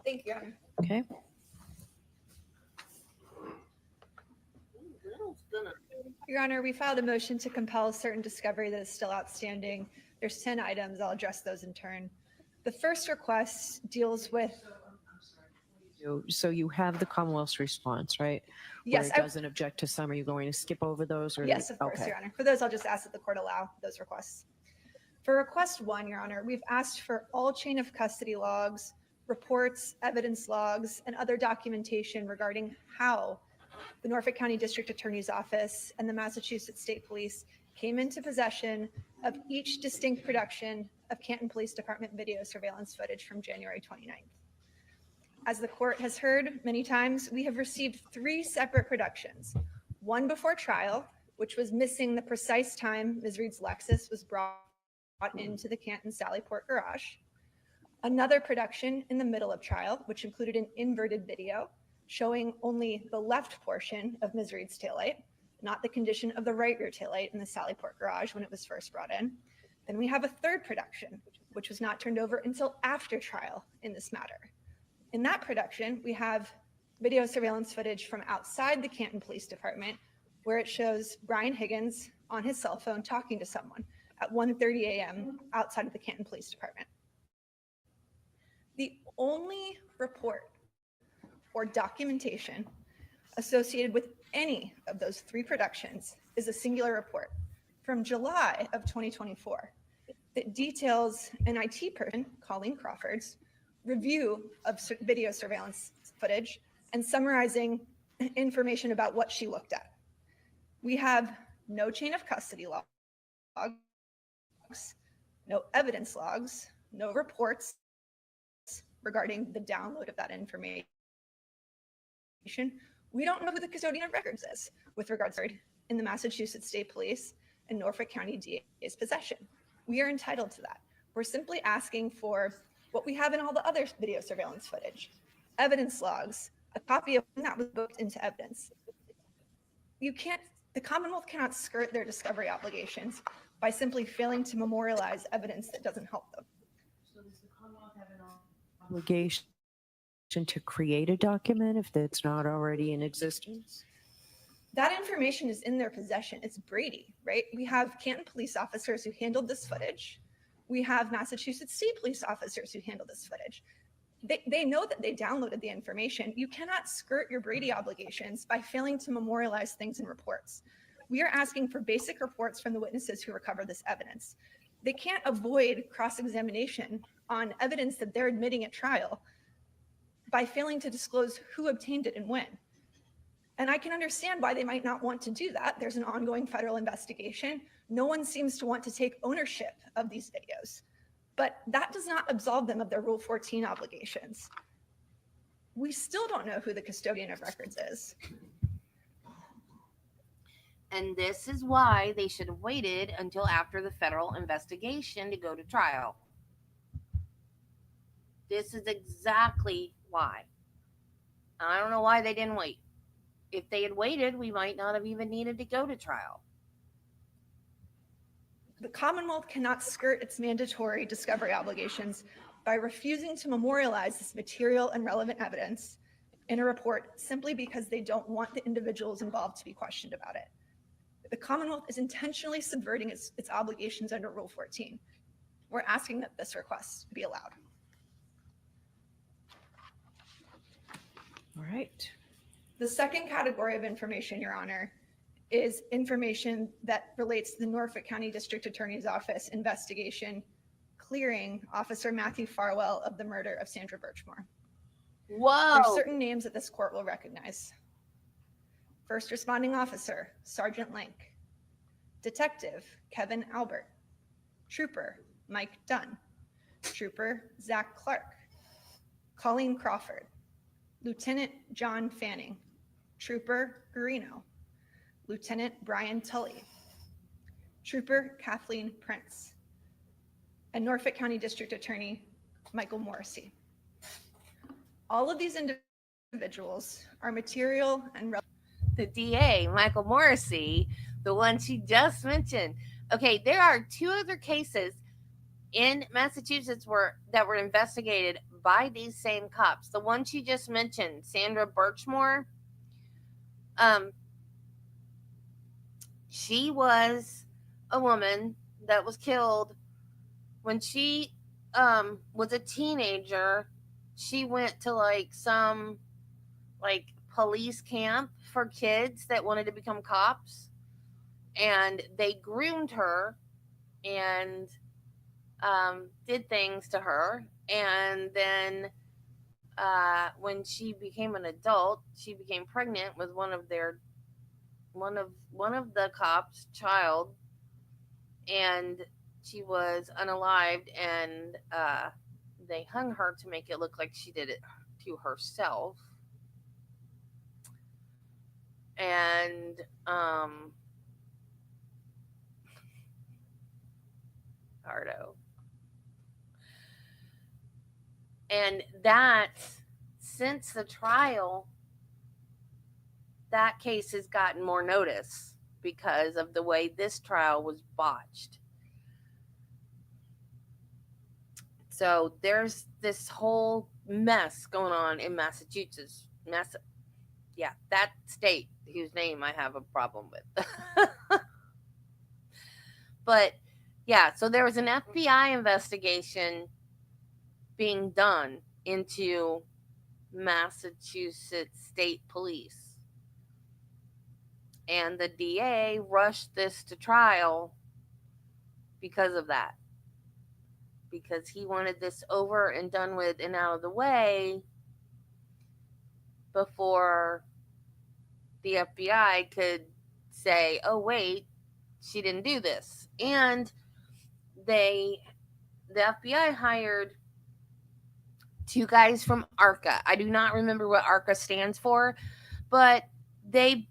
Thank you, Your Honor. Okay. Your Honor, we filed a motion to compel certain discovery that is still outstanding. There's 10 items. I'll address those in turn. The first request deals with. So you have the Commonwealth's response, right? Yes. Where it doesn't object to some. Are you going to skip over those? Or Yes, of course, okay. Your Honor. For those, I'll just ask that the court allow those requests. For request 1, Your Honor, we've asked for all chain of custody logs, reports, evidence logs, and other documentation regarding how the Norfolk County District Attorney's Office and the Massachusetts State Police came into possession of each distinct production of Canton Police Department video surveillance footage from January 29th. As the court has heard many times, we have received 3 separate productions. One before trial, which was missing the precise time Ms. Reed's Lexus was brought into the Canton Sallyport garage. Another production in the middle of trial, which included an inverted video showing only the left portion of Ms. Reed's taillight, not the condition of the right rear taillight in the Sallyport garage when it was first brought in. Then we have a third production, which was not turned over until after trial in this matter. In that production, we have video surveillance footage from outside the Canton Police Department, where it shows Brian Higgins on his cell phone talking to someone at 1:30 a.m. outside of the Canton Police Department. The only report or documentation associated with any of those 3 productions is a singular report from July of 2024 that details an IT person, Colleen Crawford's, review of video surveillance footage and summarizing information about what she looked at. We have no chain of custody logs, no evidence logs, no reports regarding the download of that information. We don't know who the custodian of records is with regards to in the Massachusetts State Police and Norfolk County DA's possession. We are entitled to that. We're simply asking for what we have in all the other video surveillance footage. evidence logs, a copy of that was booked into evidence. The Commonwealth cannot skirt their discovery obligations by simply failing to memorialize evidence that doesn't help them. So does the Commonwealth have an obligation to create a document if it's not already in existence? That information is in their possession. It's Brady, right? We have Canton police officers who handled this footage. We have Massachusetts state police officers who handled this footage. They know that they downloaded the information. You cannot skirt your Brady obligations by failing to memorialize things in reports. We are asking for basic reports from the witnesses who recover this evidence. They can't avoid cross-examination on evidence that they're admitting at trial by failing to disclose who obtained it and when. And I can understand why they might not want to do that. There's an ongoing federal investigation. No one seems to want to take ownership of these videos, but that does not absolve them of their Rule 14 obligations. We still don't know who the custodian of records is. And this is why they should have waited until after the federal investigation to go to trial. This is exactly why. I don't know why they didn't wait. If they had waited, we might not have even needed to go to trial. The Commonwealth cannot skirt its mandatory discovery obligations by refusing to memorialize this material and relevant evidence in a report simply because they don't want the individuals involved to be questioned about it. The Commonwealth is intentionally subverting its obligations under Rule 14. We're asking that this request be allowed. All right. The second category of information, Your Honor, is information that relates to the Norfolk County District Attorney's Office investigation clearing Officer Matthew Farwell of the murder of Sandra Birchmore. Whoa! There's certain names that this court will recognize. First responding officer, Sergeant Link. Detective, Kevin Albert. Trooper, Mike Dunn. Trooper, Zach Clark. Colleen Crawford. Lieutenant John Fanning. Trooper Garino. Lieutenant Brian Tully. Trooper Kathleen Prince. And Norfolk County District Attorney Michael Morrissey. All of these individuals are material and the DA, Michael Morrissey, the one she just mentioned. Okay, there are two other cases in Massachusetts that were investigated by these same cops. The one she just mentioned, Sandra Birchmore, she was a woman that was killed when she was a teenager. She went to some police camp for kids that wanted to become cops, and they groomed her and did things to her. And then when she became an adult, she became pregnant with one of the cops' child, and she was unalived, and they hung her to make it look like she did it to herself. And Hardo. And that, since the trial, that case has gotten more notice because of the way this trial was botched. So there's this whole mess going on in Massachusetts. That state whose name I have a problem with. But yeah, so there was an FBI investigation being done into Massachusetts State Police. And the DA rushed this to trial because of that. Because he wanted this over and done with and out of the way before the FBI could say, oh, wait, she didn't do this. And the FBI hired two guys from ARCA. I do not remember what ARCA stands for, but they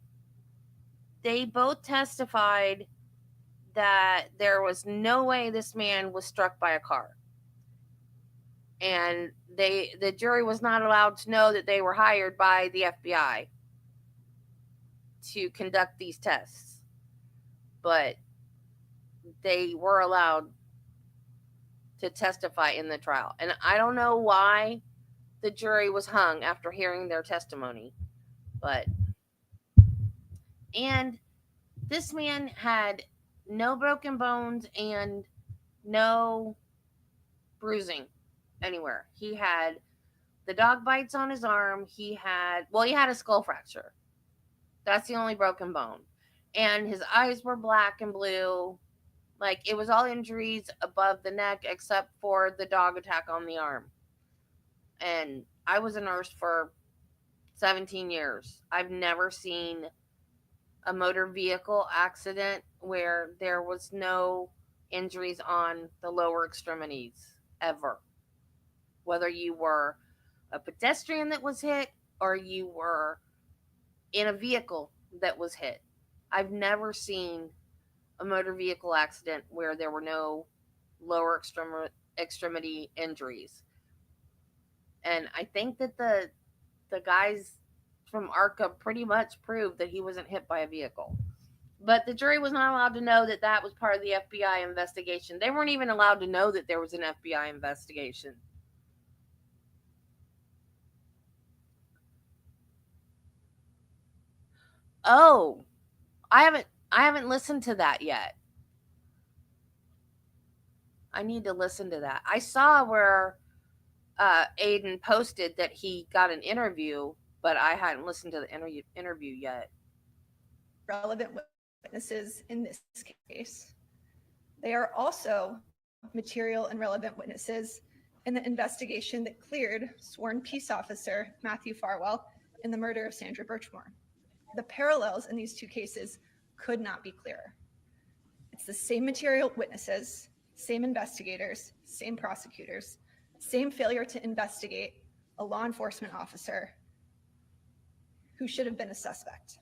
both testified that there was no way this man was struck by a car. and the jury was not allowed to know that they were hired by the FBI to conduct these tests, but they were allowed to testify in the trial. And I don't know why the jury was hung after hearing their testimony, but and this man had no broken bones and no bruising anywhere. He had the dog bites on his arm. He had a skull fracture. That's the only broken bone. And his eyes were black and blue. Like, it was all injuries above the neck except for the dog attack on the arm. And I was a nurse for 17 years. I've never seen a motor vehicle accident where there was no injuries on the lower extremities ever. Whether you were a pedestrian that was hit or you were in a vehicle that was hit. I've never seen a motor vehicle accident where there were no lower extremity injuries. And I think that the guys from ARCA pretty much proved that he wasn't hit by a vehicle. But the jury was not allowed to know that that was part of the FBI investigation. They weren't even allowed to know that there was an FBI investigation. Oh, I haven't listened to that yet. I need to listen to that. I saw where Aiden posted that he got an interview, but I hadn't listened to the interview yet. Relevant witnesses in this case. They are also material and relevant witnesses in the investigation that cleared sworn peace officer Matthew Farwell in the murder of Sandra Birchmore. The parallels in these two cases could not be clearer. It's the same material witnesses, same investigators, same prosecutors, same failure to investigate a law enforcement officer who should have been a suspect.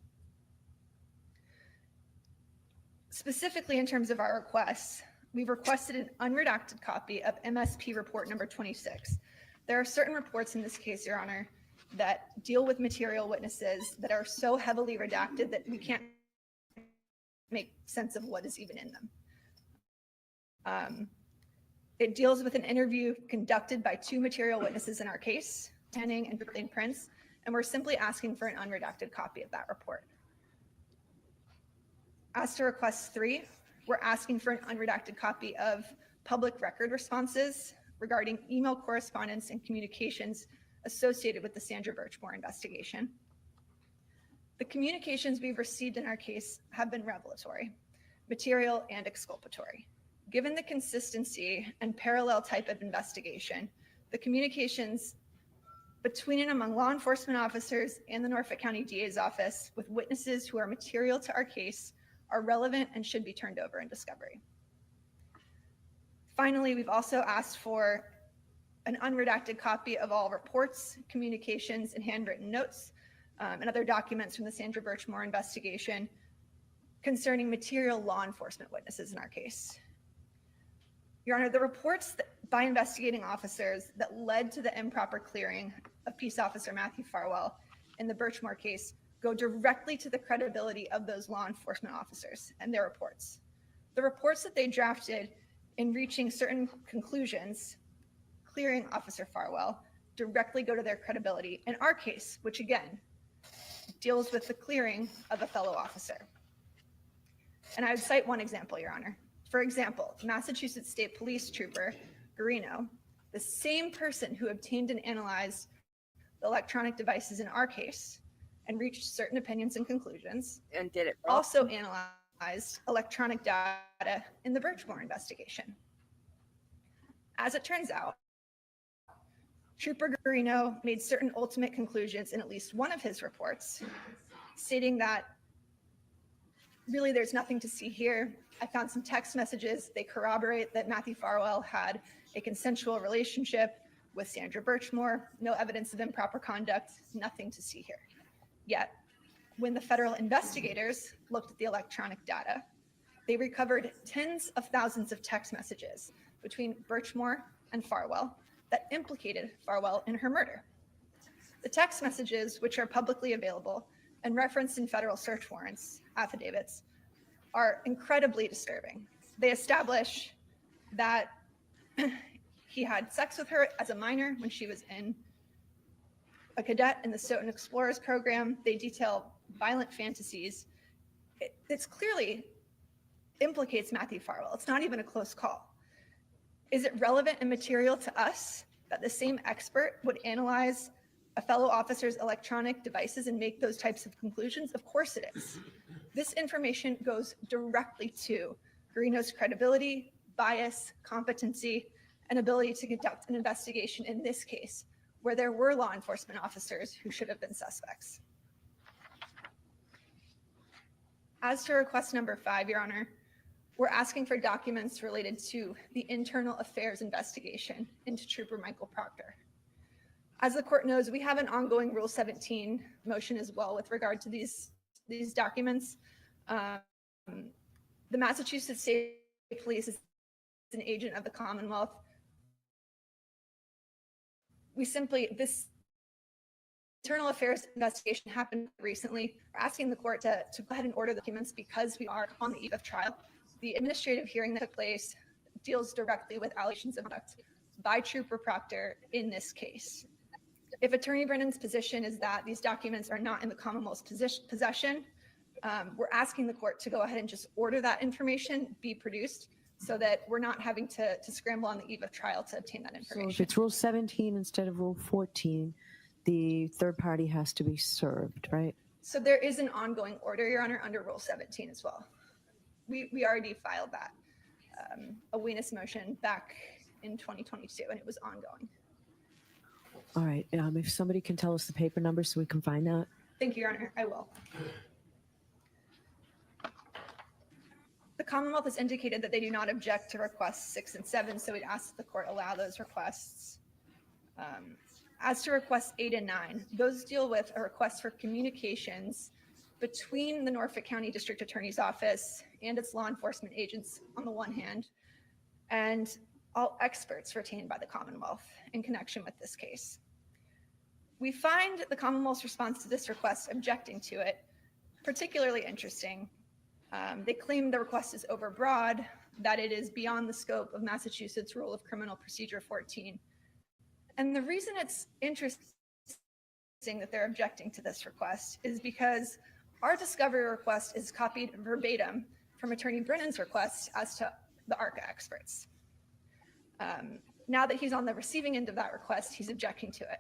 Specifically, in terms of our requests, we've requested an unredacted copy of MSP report number 26. There are certain reports in this case, Your Honor, that deal with material witnesses that are so heavily redacted that we can't make sense of what is even in them. It deals with an interview conducted by two material witnesses in our case, Channing and Brooklyn Prince, and we're simply asking for an unredacted copy of that report. As to request 3, we're asking for an unredacted copy of public record responses regarding email correspondence and communications associated with the Sandra Birchmore investigation. The communications we've received in our case have been revelatory, material, and exculpatory. Given the consistency and parallel type of investigation, the communications between and among law enforcement officers and the Norfolk County DA's office with witnesses who are material to our case are relevant and should be turned over in discovery. Finally, we've also asked for an unredacted copy of all reports, communications, and handwritten notes and other documents from the Sandra Birchmore investigation concerning material law enforcement witnesses in our case. Your Honor, the reports by investigating officers that led to the improper clearing of Peace Officer Matthew Farwell in the Birchmore case go directly to the credibility of those law enforcement officers and their reports. The reports that they drafted in reaching certain conclusions, clearing Officer Farwell, directly go to their credibility in our case, which again, deals with the clearing of a fellow officer. And I would cite one example, Your Honor. For example, Massachusetts State Police Trooper Garino, the same person who obtained and analyzed the electronic devices in our case and reached certain opinions and conclusions, And did it wrong. also analyzed electronic data in the Birchmore investigation. As it turns out, Trooper Garino made certain ultimate conclusions in at least one of his reports, stating that really there's nothing to see here. I found some text messages. They corroborate that Matthew Farwell had a consensual relationship with Sandra Birchmore. No evidence of improper conduct, nothing to see here. Yet, when the federal investigators looked at the electronic data, they recovered tens of thousands of text messages between Birchmore and Farwell that implicated Farwell in her murder. The text messages, which are publicly available and referenced in federal search warrants, affidavits, are incredibly disturbing. They establish that he had sex with her as a minor when she was a cadet in the Stoughton Explorers program. They detail violent fantasies. It's clearly implicates Matthew Farwell. It's not even a close call. Is it relevant and material to us that the same expert would analyze a fellow officer's electronic devices and make those types of conclusions? Of course it is. This information goes directly to Garino's credibility, bias, competency, and ability to conduct an investigation in this case, where there were law enforcement officers who should have been suspects. As to request number 5, Your Honor, we're asking for documents related to the internal affairs investigation into Trooper Michael Proctor. As the court knows, we have an ongoing Rule 17 motion as well with regard to these documents. The Massachusetts State Police is an agent of the Commonwealth. This internal affairs investigation happened recently. We're asking the court to go ahead and order the documents because we are on the eve of trial. The administrative hearing that took place deals directly with allegations of conduct by Trooper Proctor in this case. If Attorney Brennan's position is that these documents are not in the Commonwealth's possession, we're asking the court to go ahead and just order that information be produced so that we're not having to scramble on the eve of trial to obtain that information. So if it's Rule 17 instead of Rule 14, the third party has to be served, right? So there is an ongoing order, Your Honor, under Rule 17 as well. We already filed that, a Weenus motion back in 2022, and it was ongoing. All right. If somebody can tell us the paper number so we can find that. Thank you, Your Honor. I will. The Commonwealth has indicated that they do not object to requests 6 and 7, so we'd ask that the court allow those requests. As to requests 8 and 9, those deal with a request for communications between the Norfolk County District Attorney's Office and its law enforcement agents on the one hand, and all experts retained by the Commonwealth in connection with this case. We find the Commonwealth's response to this request objecting to it particularly interesting. They claim the request is overbroad, that it is beyond the scope of Massachusetts Rule of Criminal Procedure 14. And the reason it's interesting that they're objecting to this request is because our discovery request is copied verbatim from Attorney Brennan's request as to the ARCA experts. Now that he's on the receiving end of that request, he's objecting to it.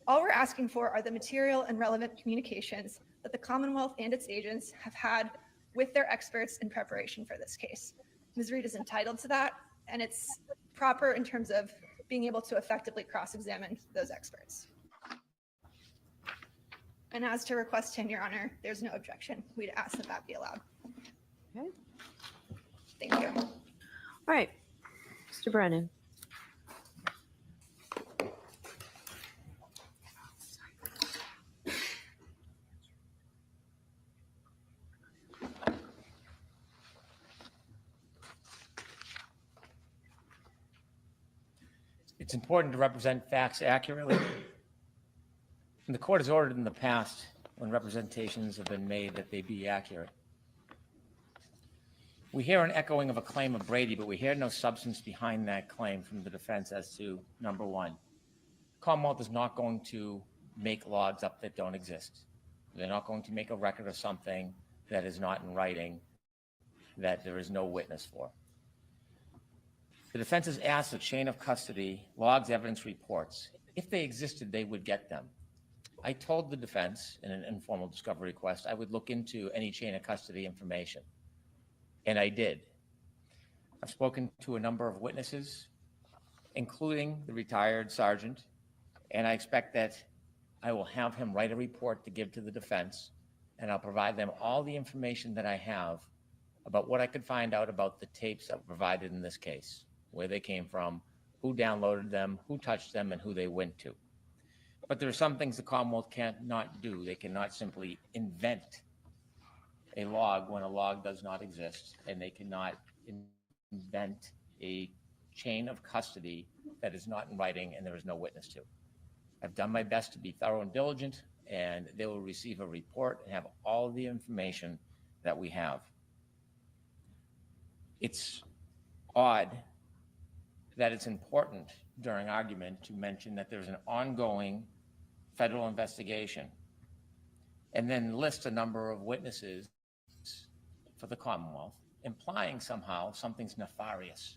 All we're asking for are the material and relevant communications that the Commonwealth and its agents have had with their experts in preparation for this case. Ms. Reed is entitled to that, and it's proper in terms of being able to effectively cross-examine those experts. And as to request 10, Your Honor, there's no objection. We'd ask that that be allowed. Okay. Thank you. All right. Mr. Brennan. It's important to represent facts accurately. And the court has ordered in the past, when representations have been made, that they be accurate. We hear an echoing of a claim of Brady, but we hear no substance behind that claim from the defense as to, number one, Commonwealth is not going to make logs up that don't exist. They're not going to make a record of something that is not in writing, that there is no witness for. The defense has asked the chain of custody, logs, evidence, reports. If they existed, they would get them. I told the defense in an informal discovery request I would look into any chain of custody information, and I did. I've spoken to a number of witnesses, including the retired sergeant, and I expect that I will have him write a report to give to the defense, and I'll provide them all the information that I have about what I could find out about the tapes that were provided in this case, where they came from, who downloaded them, who touched them, and who they went to. But there are some things the Commonwealth cannot do. They cannot simply invent a log when a log does not exist, and they cannot invent a chain of custody that is not in writing and there is no witness to. I've done my best to be thorough and diligent, and they will receive a report and have all the information that we have. It's odd that it's important during argument to mention that there's an ongoing federal investigation and then list a number of witnesses for the Commonwealth, implying somehow something's nefarious,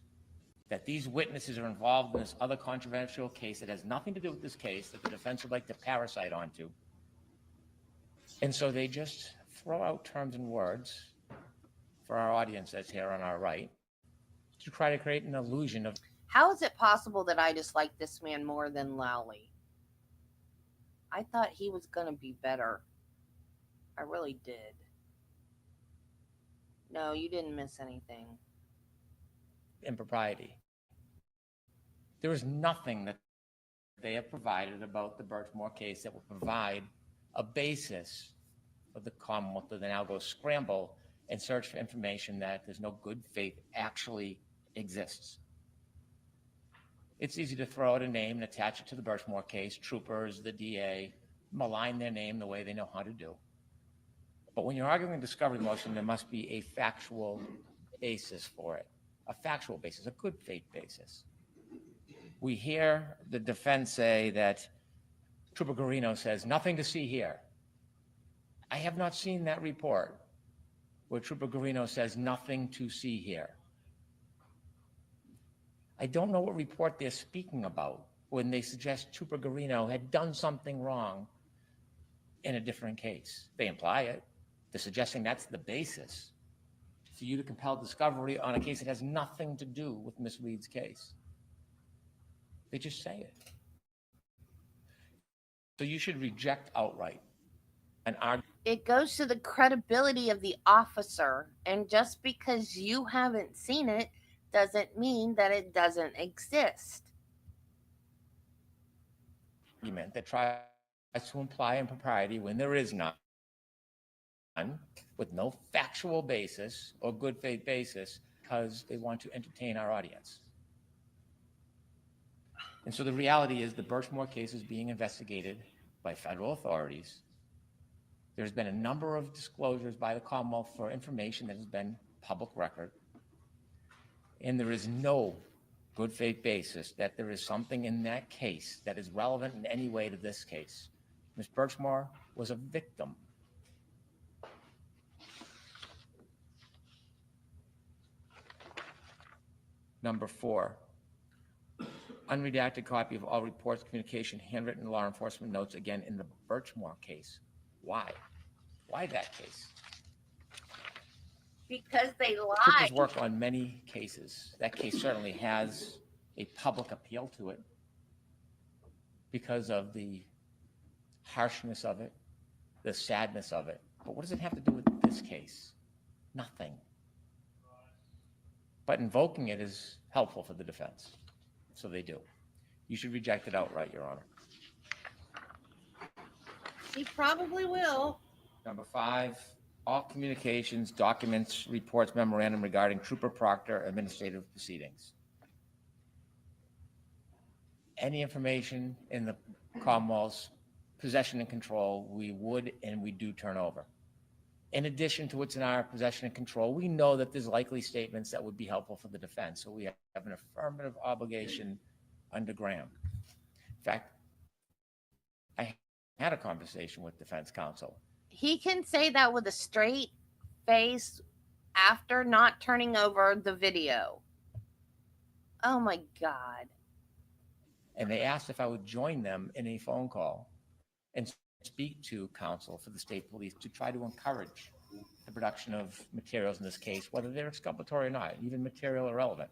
that these witnesses are involved in this other controversial case that has nothing to do with this case that the defense would like to parasite onto. And so they just throw out terms and words for our audience that's here on our right to try to create an illusion of. How is it possible that I dislike this man more than Lowley? I thought he was going to be better. I really did. No, you didn't miss anything. Impropriety. There is nothing that they have provided about the Birchmore case that will provide a basis for the Commonwealth to now go scramble and search for information that there's no good faith actually exists. It's easy to throw out a name and attach it to the Birchmore case, troopers, the DA, malign their name the way they know how to do. But when you're arguing a discovery motion, there must be a factual basis for it, a factual basis, a good faith basis. We hear the defense say that Trooper Guarino says, nothing to see here. I have not seen that report where Trooper Guarino says nothing to see here. I don't know what report they're speaking about when they suggest Trooper Guarino had done something wrong in a different case. They imply it. They're suggesting that's the basis for you to compel discovery on a case that has nothing to do with Miss Reed's case. They just say it. So you should reject outright and argue. It goes to the credibility of the officer, and just because you haven't seen it doesn't mean that it doesn't exist. Argument that tries to imply impropriety when there is none, with no factual basis or good faith basis, because they want to entertain our audience. And so the reality is the Birchmore case is being investigated by federal authorities. There's been a number of disclosures by the Commonwealth for information that has been public record. And there is no good faith basis that there is something in that case that is relevant in any way to this case. Ms. Birchmore was a victim. Number 4, unredacted copy of all reports, communication, handwritten law enforcement notes, again, in the Birchmore case. Why? Why that case? Because they lied. Troopers work on many cases. That case certainly has a public appeal to it because of the harshness of it, the sadness of it. But what does it have to do with this case? Nothing. But invoking it is helpful for the defense. So they do. You should reject it outright, Your Honor. She probably will. Number 5, all communications, documents, reports, memorandum regarding Trooper Proctor administrative proceedings. Any information in the Commonwealth's possession and control, we would and we do turn over. In addition to what's in our possession and control, we know that there's likely statements that would be helpful for the defense. So we have an affirmative obligation under Graham. In fact, I had a conversation with defense counsel. He can say that with a straight face after not turning over the video. Oh my God. And they asked if I would join them in a phone call and speak to counsel for the state police to try to encourage the production of materials in this case, whether they're exculpatory or not, even material irrelevant.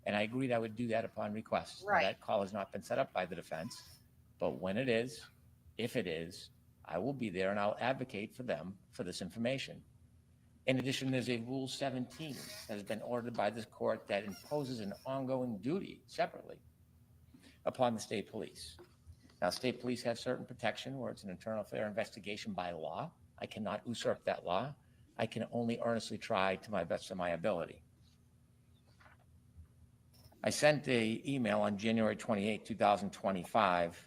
And I agreed I would do that upon request. Right. That call has not been set up by the defense, but when it is, if it is, I will be there and I'll advocate for them for this information. In addition, there's a Rule 17 that has been ordered by this court that imposes an ongoing duty separately upon the state police. Now, state police have certain protection where it's an internal affair investigation by law. I cannot usurp that law. I can only earnestly try to my best of my ability. I sent a email on January 28, 2025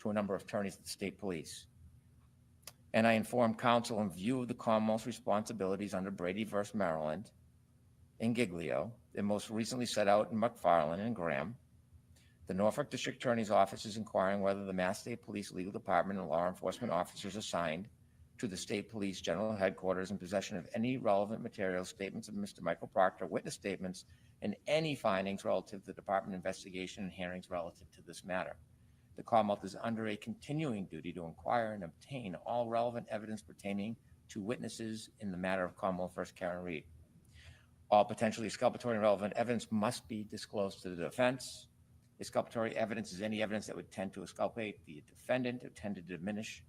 to a number of attorneys at the state police. And I informed counsel in view of the Commonwealth's responsibilities under Brady versus Maryland and Giglio, and most recently set out in McFarland and Graham, the Norfolk District Attorney's Office is inquiring whether the Mass State Police Legal Department and law enforcement officers assigned to the State Police General Headquarters in possession of any relevant material, statements of Mr. Michael Proctor, witness statements, and any findings relative to the department investigation and hearings relative to this matter. The Commonwealth is under a continuing duty to inquire and obtain all relevant evidence pertaining to witnesses in the matter of Commonwealth versus Karen Reed. All potentially exculpatory and relevant evidence must be disclosed to the defense. Exculpatory evidence is any evidence that would tend to exculpate the defendant or tend to diminish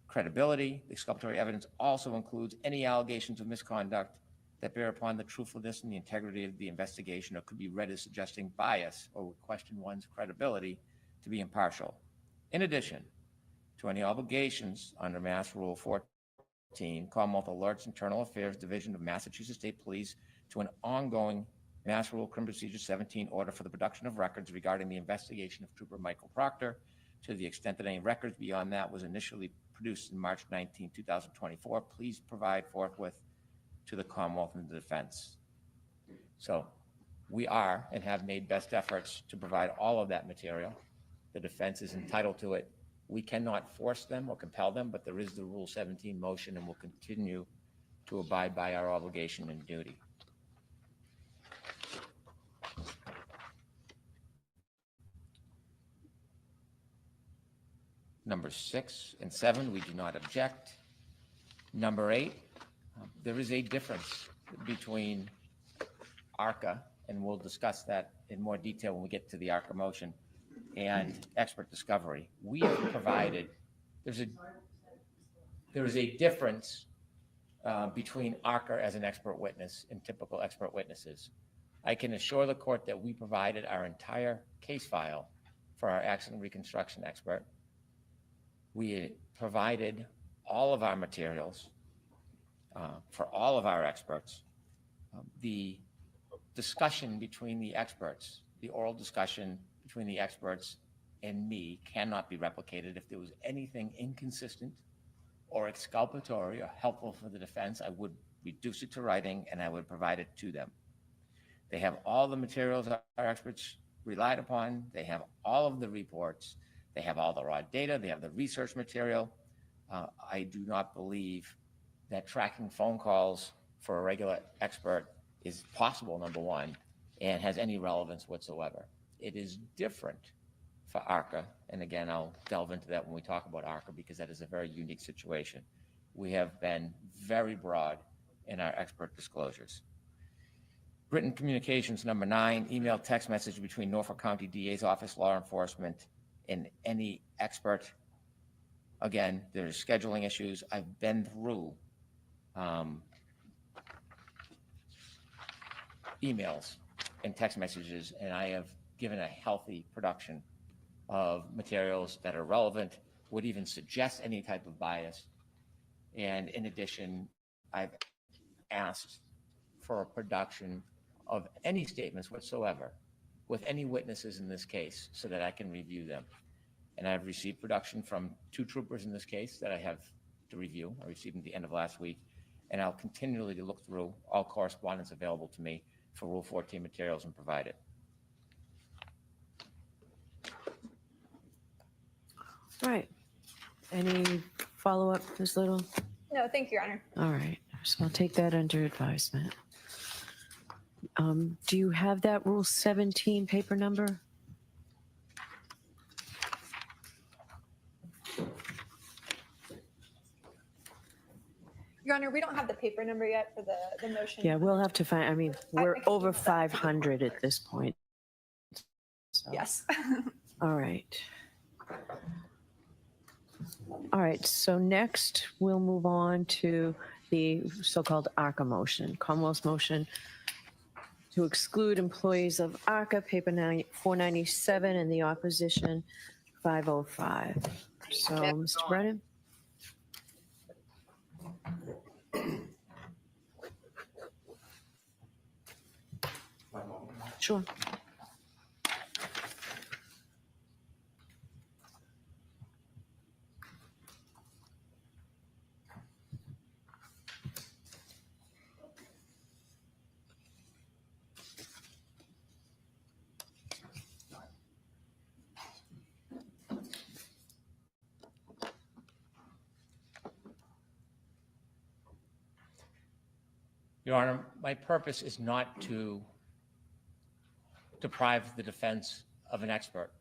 credibility. Exculpatory evidence also includes any allegations of misconduct that bear upon the truthfulness and the integrity of the investigation or could be read as suggesting bias or would question one's credibility to be impartial. In addition to any obligations under Mass Rule 14, Commonwealth alerts Internal Affairs Division of Massachusetts State Police to an ongoing Mass Rule Criminal Procedure 17 order for the production of records regarding the investigation of Trooper Michael Proctor, to the extent that any records beyond that was initially produced in March 19, 2024, please provide forthwith to the Commonwealth and the defense. So we are and have made best efforts to provide all of that material. The defense is entitled to it. We cannot force them or compel them, but there is the Rule 17 motion, and we'll continue to abide by our obligation and duty. Number 6 and 7, we do not object. Number 8, there is a difference between ARCA, and we'll discuss that in more detail when we get to the ARCA motion, and expert discovery. We have provided, there is a difference between ARCA as an expert witness and typical expert witnesses. I can assure the court that we provided our entire case file for our accident reconstruction expert. We provided all of our materials for all of our experts. The discussion between the experts, the oral discussion between the experts and me cannot be replicated. If there was anything inconsistent or exculpatory or helpful for the defense, I would reduce it to writing and I would provide it to them. They have all the materials our experts relied upon. They have all of the reports. They have all the raw data. They have the research material. I do not believe that tracking phone calls for a regular expert is possible, number one, and has any relevance whatsoever. It is different for ARCA, and again, I'll delve into that when we talk about ARCA because that is a very unique situation. We have been very broad in our expert disclosures. Written communications, number 9, email, text message between Norfolk County DA's office, law enforcement, and any expert. Again, there's scheduling issues. I've been through emails and text messages, and I have given a healthy production of materials that are relevant, would even suggest any type of bias. And in addition, I've asked for a production of any statements whatsoever with any witnesses in this case so that I can review them. And I've received production from 2 troopers in this case that I have to review. I received them at the end of last week, and I'll continually look through all correspondence available to me for Rule 14 materials and provide it. All right. Any follow-up, Ms. Little? No, thank you, Your Honor. All right. So I'll take that under advisement. Do you have that Rule 17 paper number? Your Honor, we don't have the paper number yet for the motion. Yeah, we'll have to find, I mean, we're over 500 at this point. So. Yes. All right. All right, so next we'll move on to the so-called ARCA motion, Commonwealth's motion to exclude employees of ARCA, paper 497, and the opposition 505. So, Mr. Brennan? Sure. Your Honor, my purpose is not to deprive the defense of an expert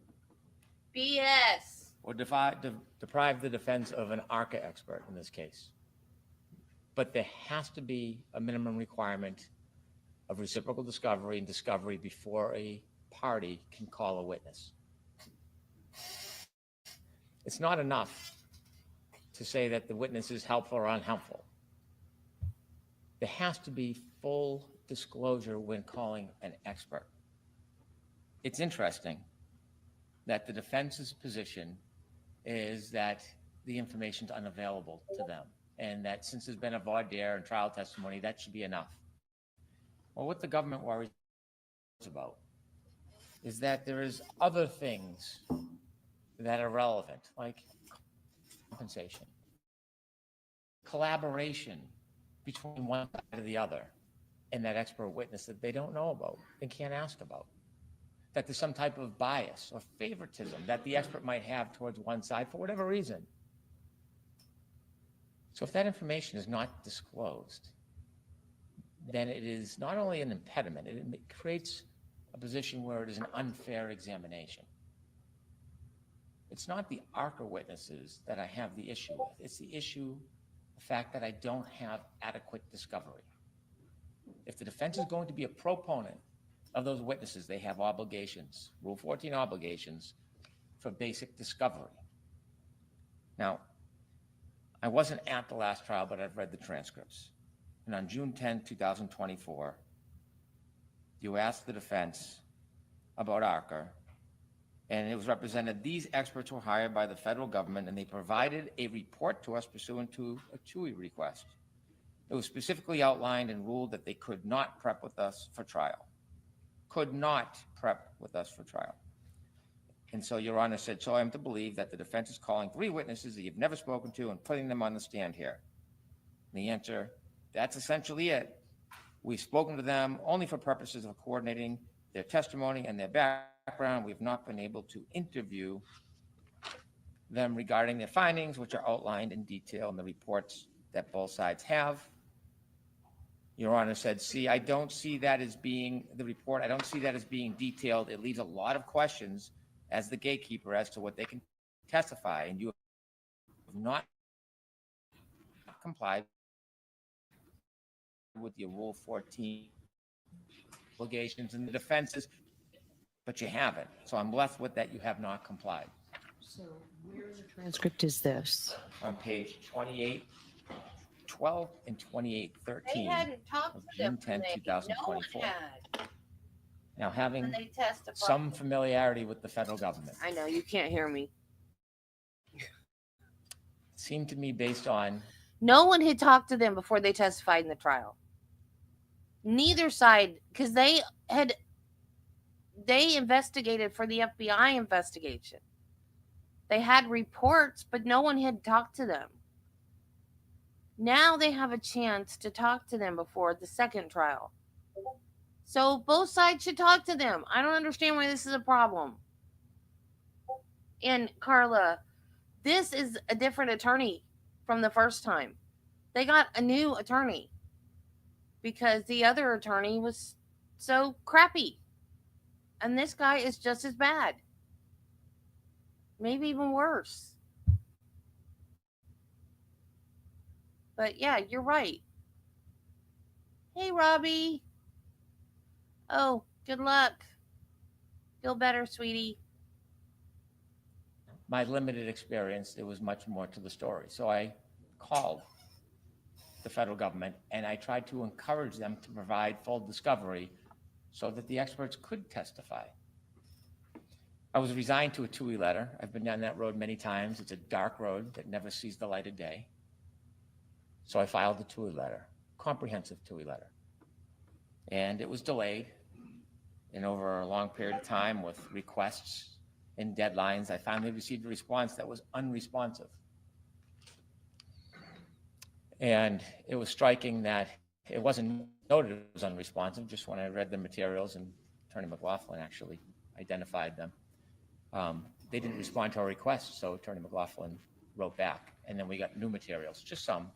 BS. or deprive the defense of an ARCA expert in this case. But there has to be a minimum requirement of reciprocal discovery and discovery before a party can call a witness. It's not enough to say that the witness is helpful or unhelpful. There has to be full disclosure when calling an expert. It's interesting that the defense's position is that the information is unavailable to them, and that since there's been a voir dire and trial testimony, that should be enough. Well, what the government worries about is that there is other things that are relevant, like compensation, collaboration between one side and the other, and that expert witness that they don't know about and can't ask about. That there's some type of bias or favoritism that the expert might have towards one side for whatever reason. So if that information is not disclosed, then it is not only an impediment, it creates a position where it is an unfair examination. It's not the ARCA witnesses that I have the issue with. It's the issue, the fact that I don't have adequate discovery. If the defense is going to be a proponent of those witnesses, they have obligations, Rule 14 obligations for basic discovery. Now, I wasn't at the last trial, but I've read the transcripts. And on June 10, 2024, you asked the defense about ARCA, and it was represented these experts were hired by the federal government, and they provided a report to us pursuant to a TUI request. It was specifically outlined and ruled that they could not prep with us for trial. Could not prep with us for trial. And so Your Honor said, so I am to believe that the defense is calling 3 witnesses that you've never spoken to and putting them on the stand here. And the answer, that's essentially it. We've spoken to them only for purposes of coordinating their testimony and their background. We've not been able to interview them regarding their findings, which are outlined in detail in the reports that both sides have. Your Honor said, see, I don't see that as being the report. I don't see that as being detailed. It leaves a lot of questions as the gatekeeper as to what they can testify, and you have not complied with your Rule 14 obligations and the defenses, but you haven't. So I'm left with that you have not complied. So where in the transcript is this? On page 2812 and 2813 They hadn't talked of to them June 10, when 2024. No one had. Now, having When they testified. some familiarity with the federal government, I know, you can't hear me. seemed to me based on No one had talked to them before they testified in the trial. Neither side, because they investigated for the FBI investigation. They had reports, but no one had talked to them. Now they have a chance to talk to them before the second trial. So both sides should talk to them. I don't understand why this is a problem. And Carla, this is a different attorney from the first time. They got a new attorney because the other attorney was so crappy. And this guy is just as bad. Maybe even worse. But yeah, you're right. Hey, Robbie. Oh, good luck. Feel better, sweetie. my limited experience. There was much more to the story. So I called the federal government and I tried to encourage them to provide full discovery so that the experts could testify. I was resigned to a TUI letter. I've been down that road many times. It's a dark road that never sees the light of day. So I filed a TUI letter, comprehensive TUI letter. And it was delayed. And over a long period of time with requests and deadlines, I finally received a response that was unresponsive. And it was striking that it wasn't noted it was unresponsive, just when I read the materials, and Attorney McLaughlin actually identified them. They didn't respond to our request, so Attorney McLaughlin wrote back, and then we got new materials, just some.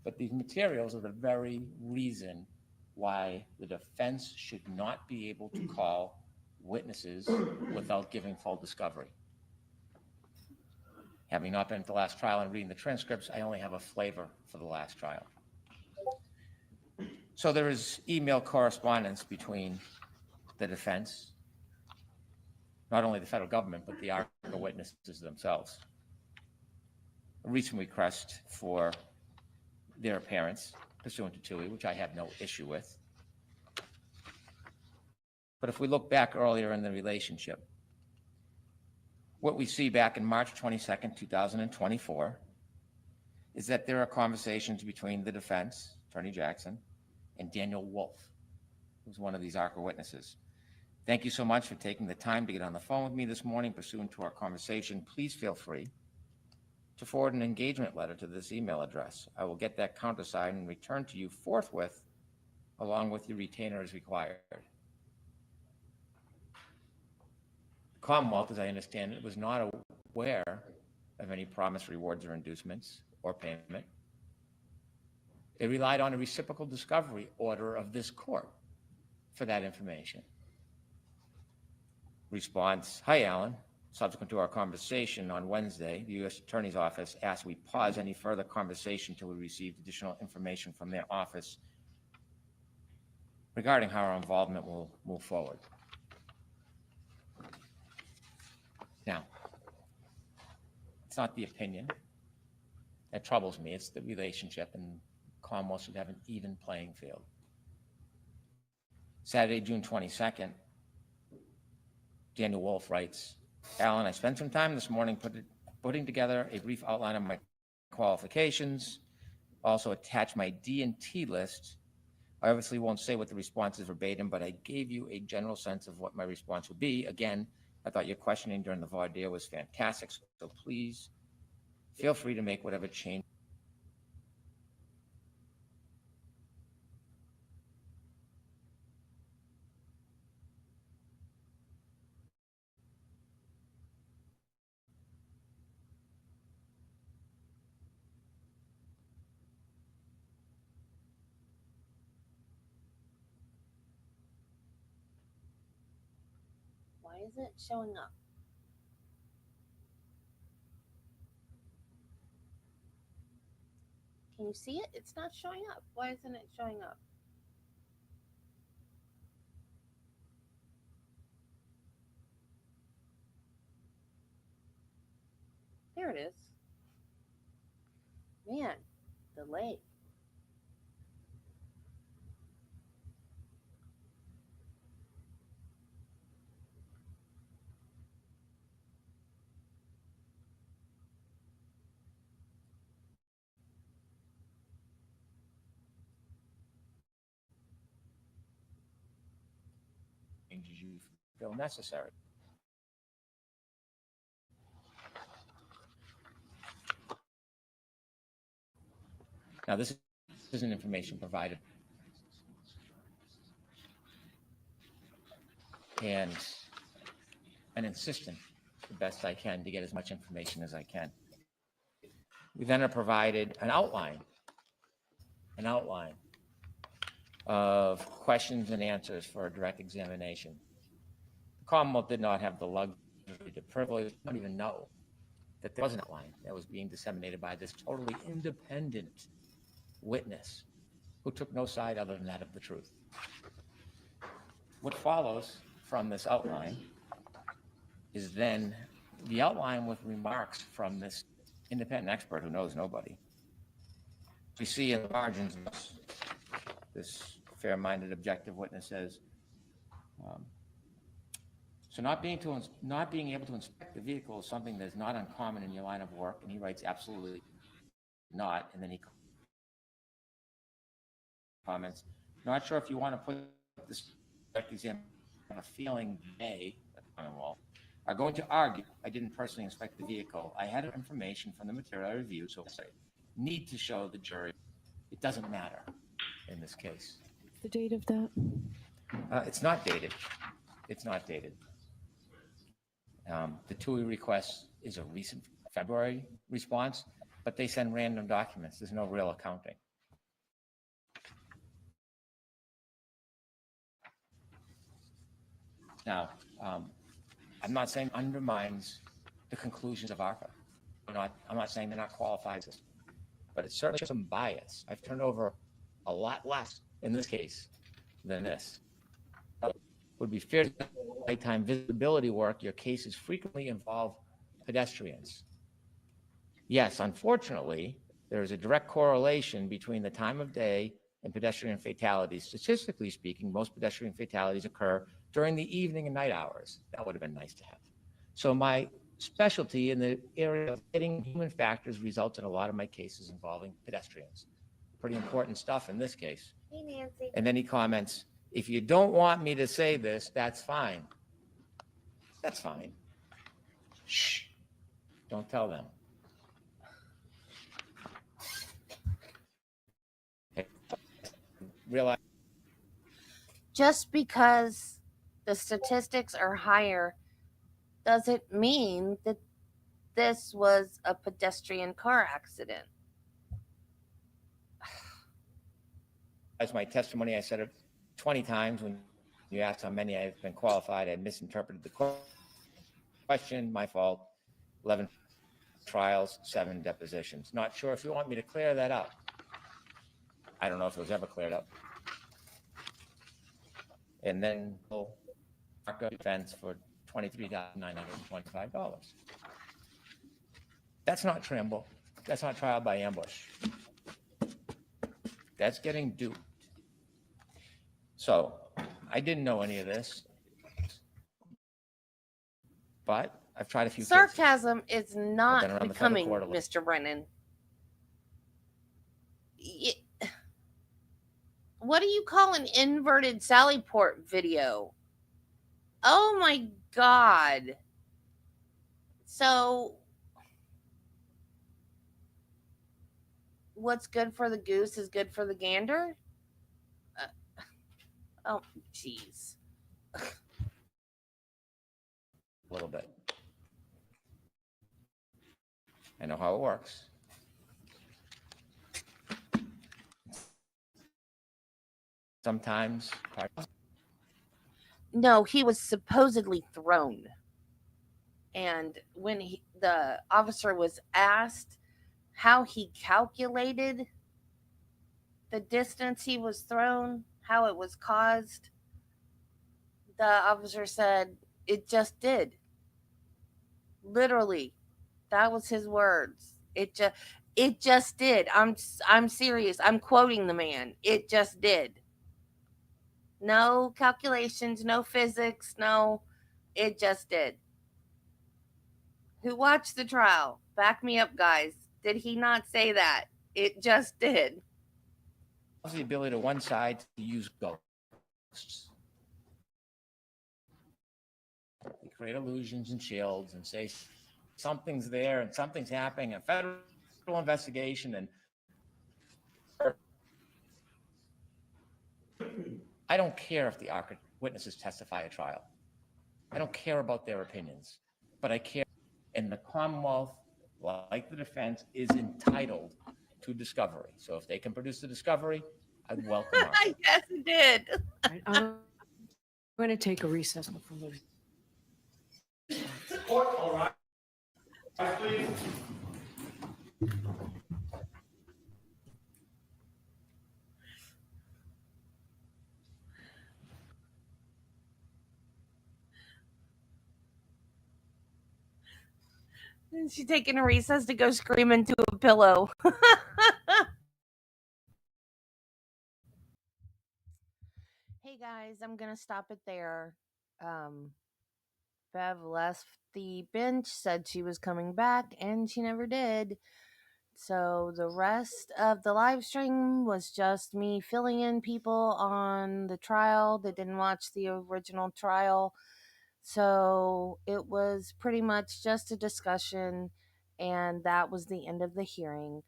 But these materials are the very reason why the defense should not be able to call witnesses without giving full discovery. Having not been at the last trial and reading the transcripts, I only have a flavor for the last trial. So there is email correspondence between the defense, not only the federal government, but the ARCA witnesses themselves. A recent request for their appearance pursuant to TUI, which I have no issue with. But if we look back earlier in the relationship, what we see back in March 22nd, 2024, is that there are conversations between the defense, Attorney Jackson, and Daniel Wolf, who's one of these ARCA witnesses. Thank you so much for taking the time to get on the phone with me this morning pursuant to our conversation. Please feel free to forward an engagement letter to this email address. I will get that countersigned and return to you forthwith, along with your retainer as required. The Commonwealth, as I understand it, was not aware of any promised rewards or inducements or payment. It relied on a reciprocal discovery order of this court for that information. Response: hi, Alan. Subsequent to our conversation on Wednesday, the U.S. Attorney's Office asked we pause any further conversation until we received additional information from their office regarding how our involvement will move forward. Now, it's not the opinion that troubles me, it's the relationship, and Commonwealth should have an even playing field. Saturday, June 22nd, Daniel Wolf writes, Alan, I spent some time this morning putting together a brief outline of my qualifications, also attached my D&T list. I obviously won't say what the response is verbatim, but I gave you a general sense of what my response would be. Again, I thought your questioning during the voir dire was fantastic, so please feel free to make whatever change. Why isn't it showing up? Can you see it? It's not showing up. Why isn't it showing up? There it is. Man, delay. Changes you feel necessary. Now, this isn't information provided, and I'm insistent the best I can to get as much information as I can. We then are provided an outline of questions and answers for a direct examination. The Commonwealth did not have the luxury, the privilege, not even know that there was an outline that was being disseminated by this totally independent witness who took no side other than that of the truth. What follows from this outline is then the outline with remarks from this independent expert who knows nobody. We see in the margins, this fair-minded, objective witness says, so not being able to inspect the vehicle is something that's not uncommon in your line of work. And he writes, absolutely not. And then he comments, not sure if you want to put this direct exam on a feeling they, the Commonwealth, are going to argue I didn't personally inspect the vehicle. I had information from the material I reviewed, so I need to show the jury it doesn't matter in this case. The date of that? It's not dated. It's not dated. The TUI request is a recent February response, but they send random documents. There's no real accounting. Now, I'm not saying undermines the conclusions of ARPA. I'm not saying they're not qualified, but it's certainly some bias. I've turned over a lot less in this case than this. It would be fair to nighttime visibility work. Your cases frequently involve pedestrians. Yes, unfortunately, there is a direct correlation between the time of day and pedestrian fatalities. Statistically speaking, most pedestrian fatalities occur during the evening and night hours. That would have been nice to have. So my specialty in the area of hitting human factors results in a lot of my cases involving pedestrians. Pretty important stuff in this case. Hey, Nancy. And then he comments, if you don't want me to say this, that's fine. That's fine. Shh. Don't tell them. Realize Just because the statistics are higher doesn't mean that this was a pedestrian car accident. as my testimony, I said it 20 times when you asked how many I've been qualified. I misinterpreted the question. My fault. 11 trials, 7 depositions. Not sure if you want me to clear that up. I don't know if it was ever cleared up. And then mark defense for $23,925. That's not trample. That's not trial by ambush. That's getting duped. So I didn't know any of this, but I've tried a few cases. Sarcasm is I've been not around the federal becoming, court a little. Mr. Brennan. What do you call an inverted Sallyport video? Oh my God. So, what's good for the goose is good for the gander? Oh, jeez. A little bit. I know how it works. Sometimes. No, he was supposedly thrown. And when the officer was asked how he calculated the distance he was thrown, how it was caused, the officer said, it just did. Literally, that was his words. It just did. I'm serious. I'm quoting the man. It just did. No calculations, no physics, no, it just did. Who watched the trial? Back me up, guys. Did he not say that? It just did. The ability to one side to use ghosts. They create illusions and shields and say something's there and something's happening, a federal investigation, and I don't care if the witnesses testify at trial. I don't care about their opinions, but I care. And the Commonwealth, like the defense, is entitled to discovery. So if they can produce the discovery, I'd welcome it. Yes, it did. Right, I'm going to take a recess before moving. All right. Please. She's taking a recess to go scream into a pillow. Hey guys, I'm gonna stop it there. Bev left the bench, said she was coming back, and she never did. So the rest of the live stream was just me filling in people on the trial that didn't watch the original trial. So it was pretty much just a discussion, and that was the end of the hearing.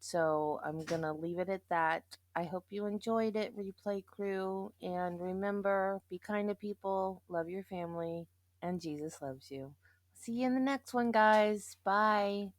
So I'm going to leave it at that. I hope you enjoyed it, replay crew. And remember, be kind to people, love your family, and Jesus loves you. See you in the next one, guys. Bye.